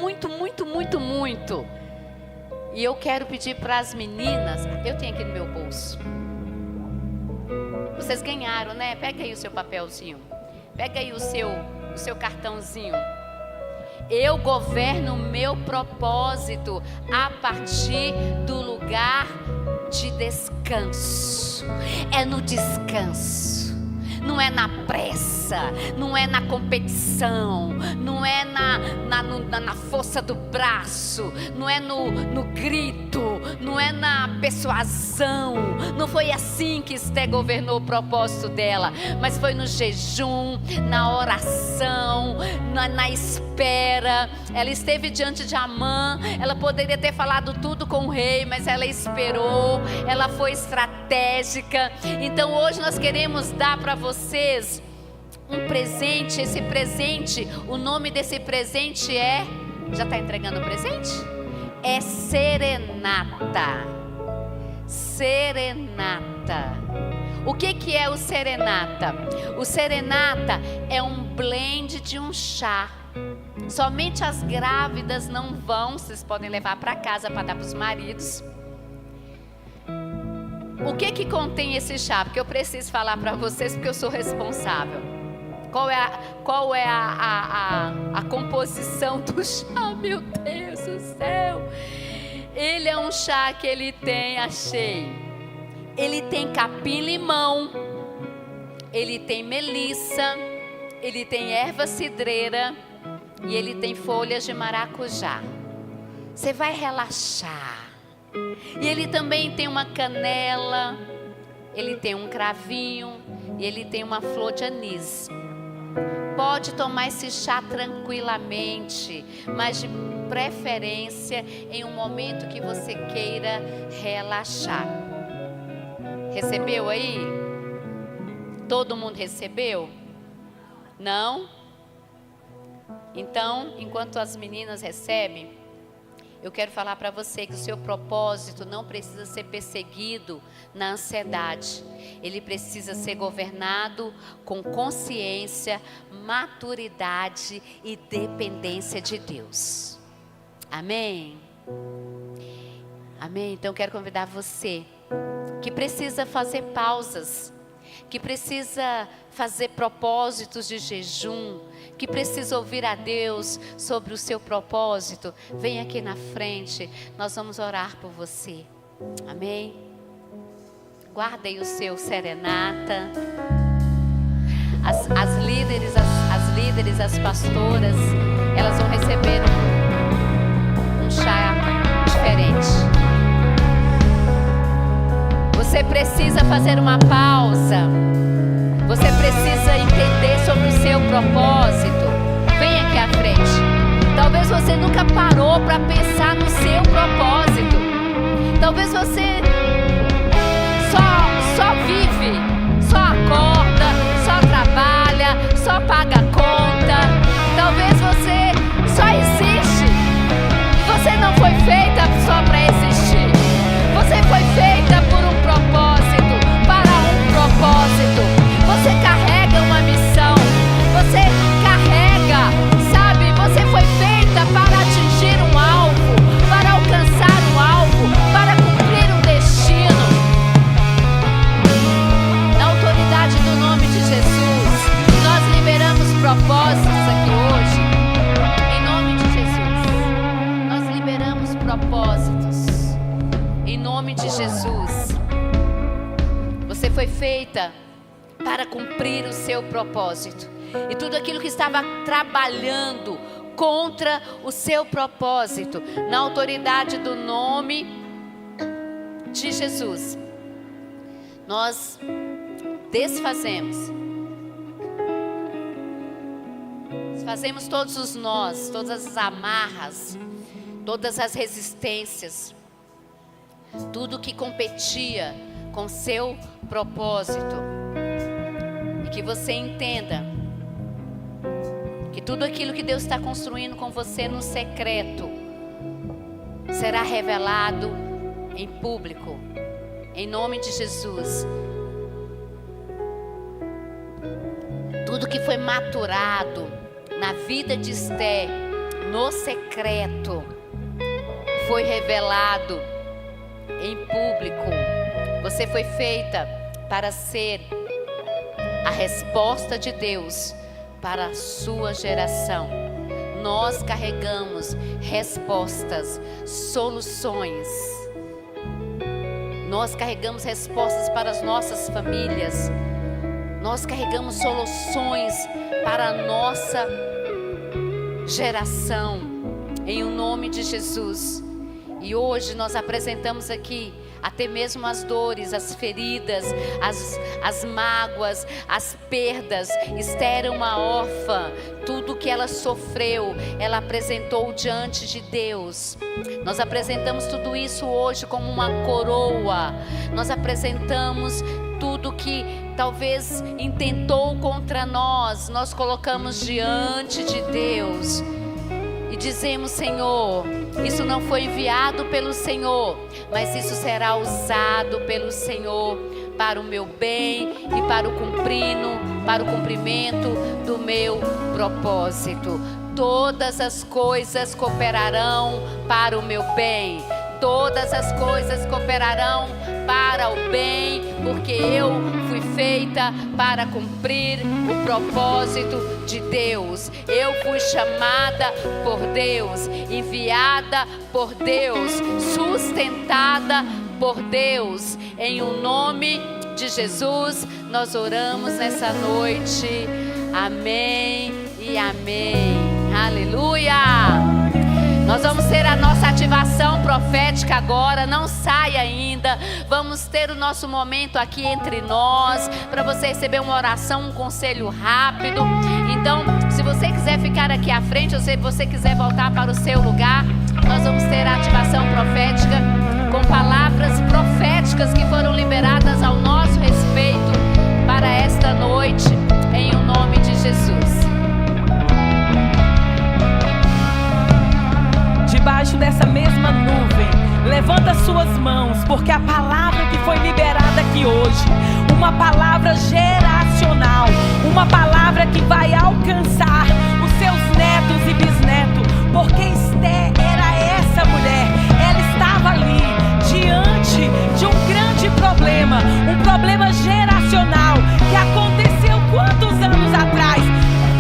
E eu quero pedir para as meninas, eu tenho aqui no meu bolso. Vocês ganharam, né? Pega aí o seu papelzinho, pega aí o seu cartãozinho. Eu governo o meu propósito a partir do lugar de descanso. É no descanso. Não é na pressa, não é na competição, não é na força do braço, não é no grito, não é na persuasão. Não foi assim que Esté governou o propósito dela, mas foi no jejum, na oração, na espera. Ela esteve diante de Amã, ela poderia ter falado tudo com o rei, mas ela esperou, ela foi estratégica. Então hoje nós queremos dar para vocês um presente. Esse presente, o nome desse presente é... Já está entregando o presente? É Serenata. Serenata. O que é o Serenata? O Serenata é um blend de um chá. Somente as grávidas não vão, vocês podem levar para casa para dar para os maridos. O que contém esse chá? Porque eu preciso falar para vocês, porque eu sou responsável. Qual é a composição do chá? Meu Deus do céu! Ele é um chá que ele tem, ele tem capim-limão, ele tem melissa, ele tem erva cidreira e ele tem folhas de maracujá. Você vai relaxar. E ele também tem uma canela, ele tem um cravinho e ele tem uma flor de anis. Pode tomar esse chá tranquilamente, mas de preferência em um momento que você queira relaxar. Recebeu aí? Todo mundo recebeu? Não? Então, enquanto as meninas recebem, eu quero falar para você que o seu propósito não precisa ser perseguido na ansiedade. Ele precisa ser governado com consciência, maturidade e dependência de Deus. Amém? Amém? Então eu quero convidar você que precisa fazer pausas, que precisa fazer propósitos de jejum, que precisa ouvir a Deus sobre o seu propósito, vem aqui na frente, nós vamos orar por você. Amém? Guarda aí o seu Serenata. As líderes, as pastoras, elas vão receber um chá diferente. Você precisa fazer uma pausa. Você precisa entender sobre o seu propósito. Vem aqui à frente. Talvez você nunca parou para pensar no seu propósito. Talvez você só vive, só acorda, só trabalha, só paga conta. Talvez você só existe. Você não foi feita só para existir. Você foi feita por um propósito, para um propósito. Você carrega uma missão, você carrega, sabe? Você foi feita para atingir um alvo, para alcançar um alvo, para cumprir um destino. Na autoridade do nome de Jesus, nós liberamos propósitos aqui hoje. Em nome de Jesus, nós liberamos propósitos. Em nome de Jesus, você foi feita para cumprir o seu propósito. e tudo aquilo que estava trabalhando contra o seu propósito, na autoridade do nome de Jesus, nós desfazemos todos os nós, todas as amarras, todas as resistências, tudo que competia com seu propósito. E que você entenda que tudo aquilo que Deus está construindo com você no secreto será revelado em público, em nome de Jesus. Tudo que foi maturado na vida de Esther, no secreto, foi revelado em público. Você foi feita para ser a resposta de Deus para a sua geração. Nós carregamos respostas, soluções. Nós carregamos respostas para as nossas famílias. Nós carregamos soluções para a nossa geração, em o nome de Jesus. E hoje nós apresentamos aqui até mesmo as dores, as feridas, as mágoas, as perdas. Esther, uma órfã, tudo que ela sofreu, ela apresentou diante de Deus. Nós apresentamos tudo isso hoje como uma coroa. Nós apresentamos tudo que talvez intentou contra nós, nós colocamos diante de Deus e dizemos: Senhor, isso não foi enviado pelo Senhor, mas isso será usado pelo Senhor para o meu bem e para o cumprimento do meu propósito. Todas as coisas cooperarão para o meu bem. Todas as coisas cooperarão para o bem, porque eu fui feita para cumprir o propósito de Deus. Eu fui chamada por Deus, enviada por Deus, sustentada por Deus. Em o nome de Jesus, nós oramos nessa noite. Amém e amém. Aleluia! Nós vamos ter a nossa ativação profética agora, não saia ainda. Vamos ter o nosso momento aqui entre nós, para você receber uma oração, um conselho rápido. Então, se você quiser ficar aqui à frente, ou se você quiser voltar para o seu lugar, nós vamos ter a ativação profética com palavras proféticas que foram liberadas ao nosso respeito para esta noite, em o nome de Jesus. Debaixo dessa mesma nuvem, levanta suas mãos, porque a palavra que foi liberada aqui hoje, uma palavra geracional, uma palavra que vai alcançar os seus netos e bisnetos, porque Esther era essa mulher. Ela estava ali diante de um grande problema, um problema geracional que aconteceu quantos anos atrás?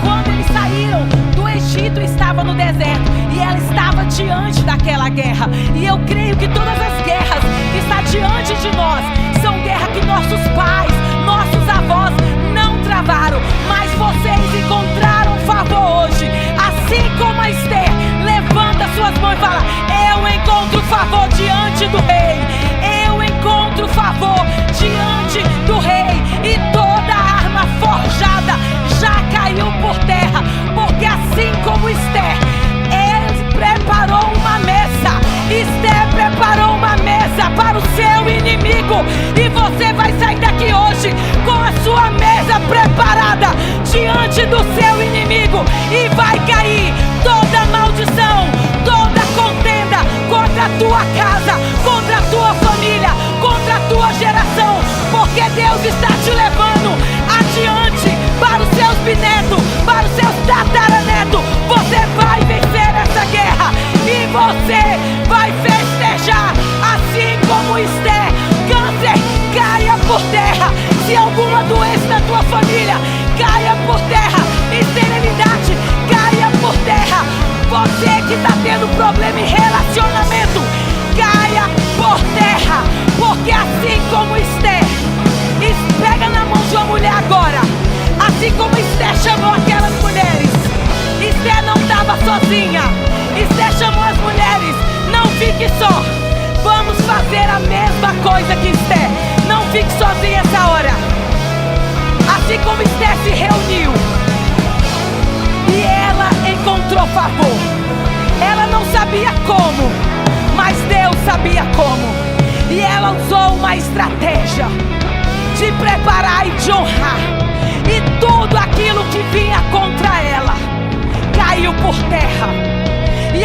Quando eles saíram do Egito, estava no deserto, e ela estava diante daquela guerra. E eu creio que todas as guerras que estão diante de nós são guerras que nossos pais, nossos avós não travaram, mas vocês encontraram favor hoje. Assim como a Esther, levanta suas mãos e fala: eu encontro favor diante do rei. Eu encontro favor diante do rei. E toda arma forjada já caiu por terra, porque assim como Esther, ele preparou uma mesa. Esther preparou uma mesa para o seu inimigo, e você vai sair daqui hoje com a sua mesa preparada diante do seu inimigo, e vai cair toda maldição, toda contenda contra a tua casa, contra a tua família, contra a tua geração, porque Deus está te levando adiante para os seus bisnetos, para os seus tataranetos. Você vai vencer essa guerra e você vai festejar, assim como Esther. Câncer, caia por terra. Se alguma doença na tua família, caia por terra. Esterilidade, caia por terra. Você que está tendo problema em relacionamento, caia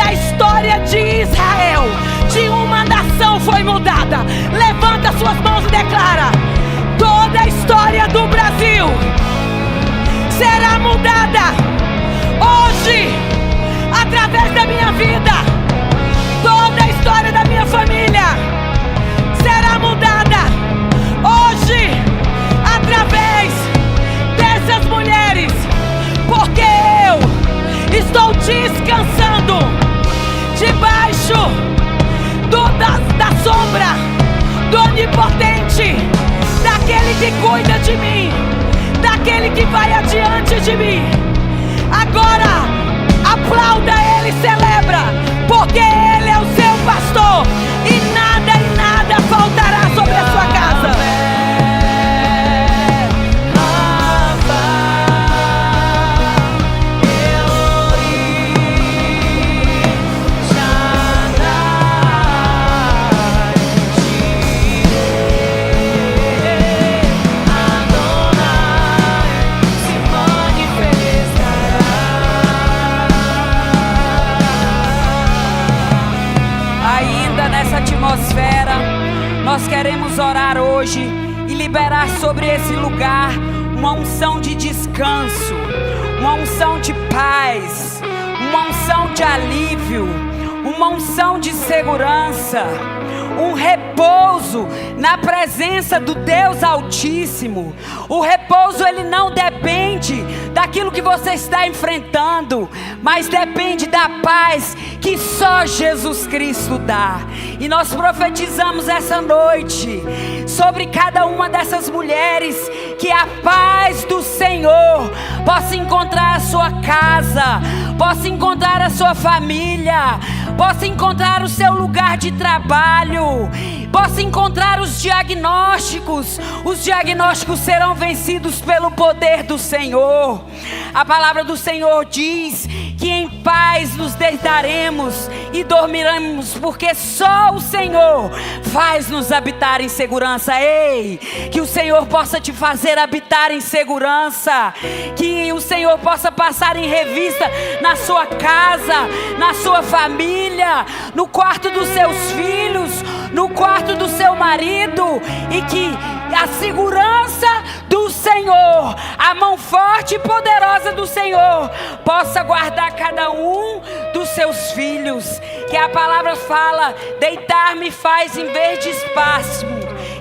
a história de Israel, de uma nação, foi mudada. Levanta suas mãos e declara: toda a história do Brasil será mudada hoje, através da minha vida. Toda a história da minha família será mudada hoje, através dessas mulheres, porque eu estou descansando debaixo da sombra do Onipotente, daquele que cuida de mim, daquele que vai adiante de mim. Agora, aplauda Ele e celebra, porque Ele é o seu pastor e nada faltará sobre a sua casa. Nós queremos orar hoje e liberar sobre esse lugar uma unção de descanso, uma unção de paz, uma unção de alívio, uma unção de segurança, um repouso na presença do Deus Altíssimo. O repouso, ele não depende daquilo que você está enfrentando, mas depende da paz que só Jesus Cristo dá. E nós profetizamos essa noite sobre cada uma dessas mulheres, que a paz do Senhor possa encontrar a sua casa, possa encontrar a sua família, possa encontrar o seu lugar de trabalho, possa encontrar os diagnósticos. Os diagnósticos serão vencidos pelo poder do Senhor. A palavra do Senhor diz que em paz nos deitaremos e dormiremos, porque só o Senhor faz nos habitar em segurança. Ei, que o Senhor possa te fazer habitar em segurança, que o Senhor possa passar em revista na sua casa, na sua família, no quarto dos seus filhos, no quarto do seu marido, e que a segurança do Senhor, a mão forte e poderosa do Senhor, possa guardar cada um dos seus filhos. Que a palavra fala: deitar-me faz em verdes pastos,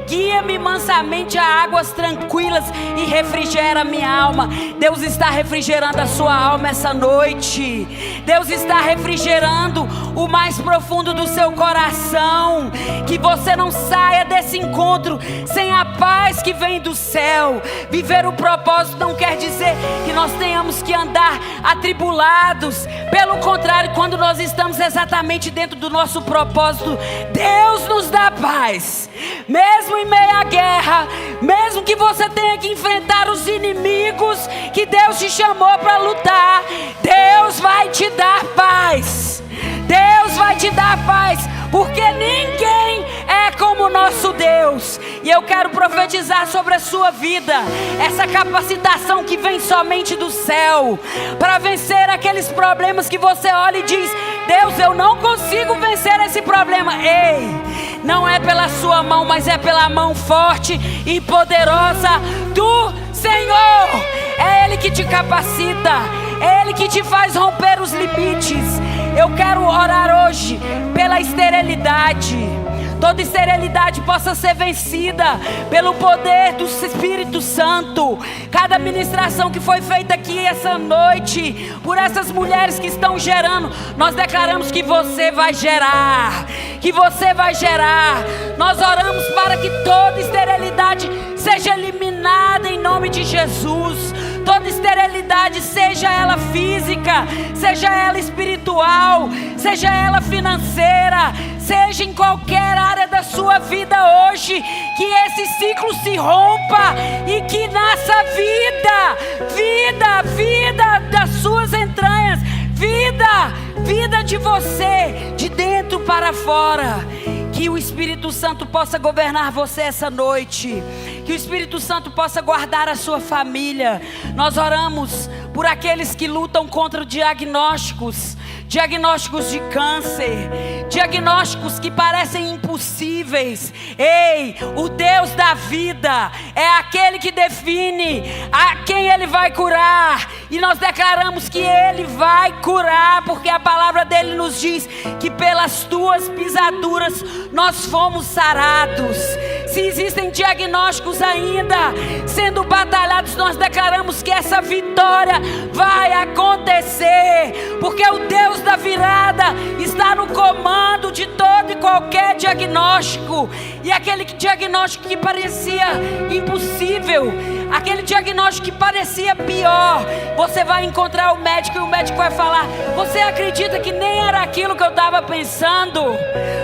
guia-me mansamente a águas tranquilas e refrigera minha alma. Deus está refrigerando a sua alma essa noite. Deus está refrigerando o mais profundo do seu coração. Que você não saia desse encontro sem a paz que vem do céu. Viver o propósito não quer dizer que nós tenhamos que andar atribulados. Pelo contrário, quando nós estamos exatamente dentro do nosso propósito, Deus nos dá paz. Mesmo em meio à guerra, mesmo que você tenha que enfrentar os inimigos que Deus te chamou para lutar, Deus vai te dar paz. Deus vai te dar paz, porque ninguém é como o nosso Deus. E eu quero profetizar sobre a sua vida essa capacitação que vem somente do céu, para vencer aqueles problemas que você olha e diz: Deus, eu não consigo vencer esse problema. Ei, não é pela sua mão, mas é pela mão forte e poderosa do Senhor. É Ele que te capacita, é Ele que te faz romper os limites. Eu quero orar hoje pela esterilidade. Toda esterilidade possa ser vencida pelo poder do Espírito Santo. Cada ministração que foi feita aqui essa noite, por essas mulheres que estão gerando, nós declaramos que você vai gerar. Que você vai gerar. Nós oramos para que toda esterilidade seja eliminada em nome de Jesus. Toda esterilidade, seja ela física, seja ela espiritual, seja ela financeira, seja em qualquer área da sua vida hoje, que esse ciclo se rompa e que nasça vida das suas entranhas, vida de você, de dentro para fora. Que o Espírito Santo possa governar você essa noite. Que o Espírito Santo possa guardar a sua família. Nós oramos por aqueles que lutam contra diagnósticos diagnósticos de câncer, diagnósticos que parecem impossíveis. Ei, o Deus da vida é aquele que define a quem Ele vai curar, e nós declaramos que Ele vai curar, porque a palavra dele nos diz que pelas tuas pisaduras nós fomos sarados. Se existem diagnósticos ainda sendo batalhados, nós declaramos que essa vitória vai acontecer, porque o Deus da virada está no comando de todo e qualquer diagnóstico. E aquele diagnóstico que parecia impossível, aquele diagnóstico que parecia pior, você vai encontrar o médico e o médico vai falar: você acredita que nem era aquilo que eu estava pensando?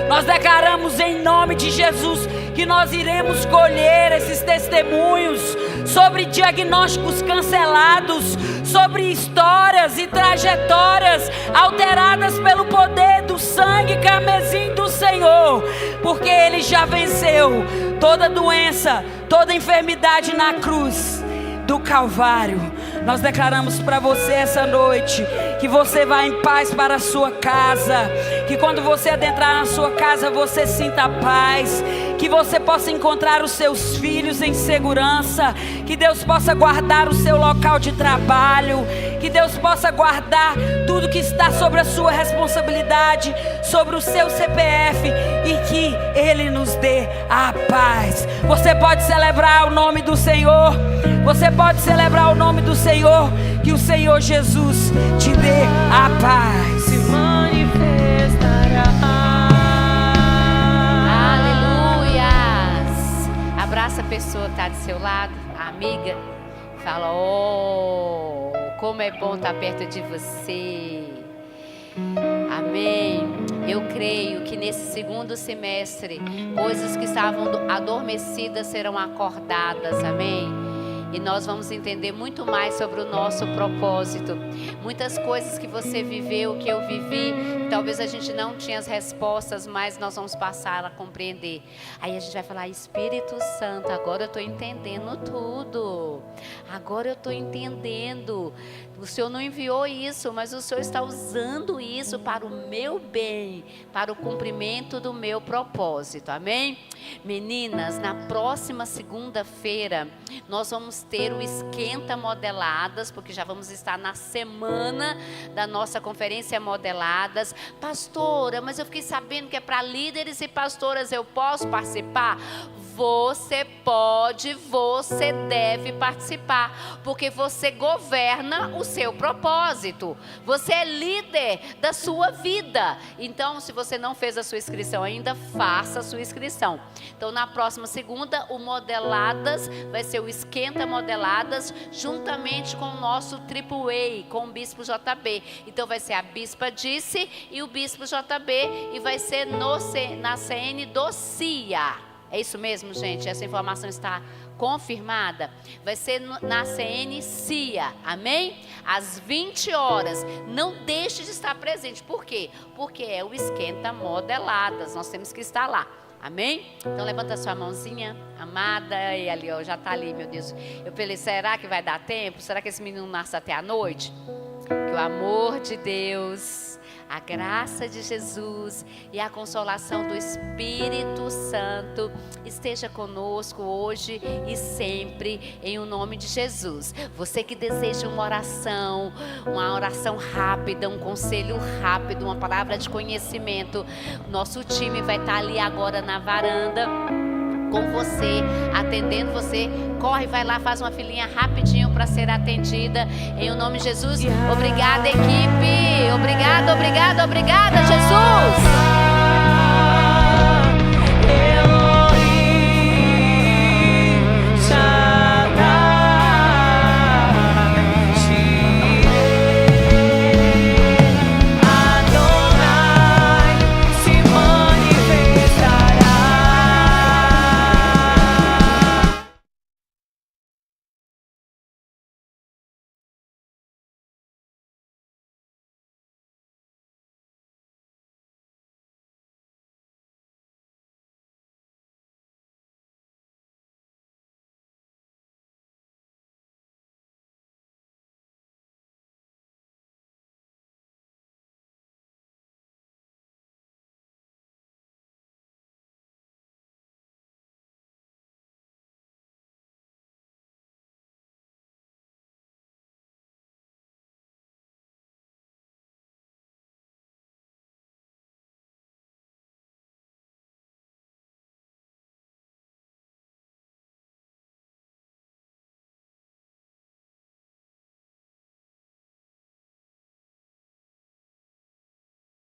Nós declaramos em nome de Jesus que nós iremos colher esses testemunhos sobre diagnósticos cancelados, sobre histórias e trajetórias alteradas pelo poder do sangue carmesim do Senhor, porque Ele já venceu toda doença, toda enfermidade na cruz do Calvário. Nós declaramos para você essa noite que você vai em paz para a sua casa, que quando você adentrar na sua casa você sinta paz, que você possa encontrar os seus filhos em segurança, que Deus possa guardar o seu local de trabalho, que Deus possa guardar tudo que está sobre a sua responsabilidade, sobre o seu CPF, e que Ele nos dê a paz. Você pode celebrar o nome do Senhor, você pode celebrar o nome do Senhor, que o Senhor Jesus te dê a paz. Se manifestará. Aleluias. Abraça a pessoa que está do seu lado, a amiga. Fala: oh, como é bom estar perto de você. Amém. Eu creio que nesse segundo semestre, coisas que estavam adormecidas serão acordadas. Amém. E nós vamos entender muito mais sobre o nosso propósito. Muitas coisas que você viveu, que eu vivi, talvez a gente não tinha as respostas, mas nós vamos passar a compreender. Aí a gente vai falar: Espírito Santo, agora eu estou entendendo tudo. Agora eu estou entendendo. O Senhor não enviou isso, mas o Senhor está usando isso para o meu bem, para o cumprimento do meu propósito. Amém? Meninas, na próxima segunda-feira, nós vamos ter o Esquenta Modeladas, porque já vamos estar na semana da nossa conferência Modeladas. Pastora, mas eu fiquei sabendo que é para líderes e pastoras, eu posso participar? Você pode, você deve participar, porque você governa o seu propósito. Você é líder da sua vida. Então, se você não fez a sua inscrição ainda, faça a sua inscrição. Então, na próxima segunda, o Modeladas vai ser o Esquenta Modeladas, juntamente com o nosso AAA, com o Bispo JB. Então, vai ser a Bispa Disse e o Bispo JB, e vai ser na CN do CIA. É isso mesmo, gente? Essa informação está confirmada? Vai ser na CN CIA, amém? Às 20 horas. Não deixe de estar presente. Por quê? Porque é o Esquenta Modeladas. Nós temos que estar lá. Amém? Então levanta a sua mãozinha, amada. E ali, ó, já está ali, meu Deus. Eu falei: será que vai dar tempo? Será que esse menino nasce até a noite? Que o amor de Deus, a graça de Jesus e a consolação do Espírito Santo esteja conosco hoje e sempre, em o nome de Jesus. Você que deseja uma oração rápida, um conselho rápido, uma palavra de conhecimento, nosso time vai estar ali agora na varanda com você, atendendo você. Corre, vai lá, faz uma filinha rapidinho para ser atendida, em o nome de Jesus. Obrigada, equipe. Obrigada, Jesus.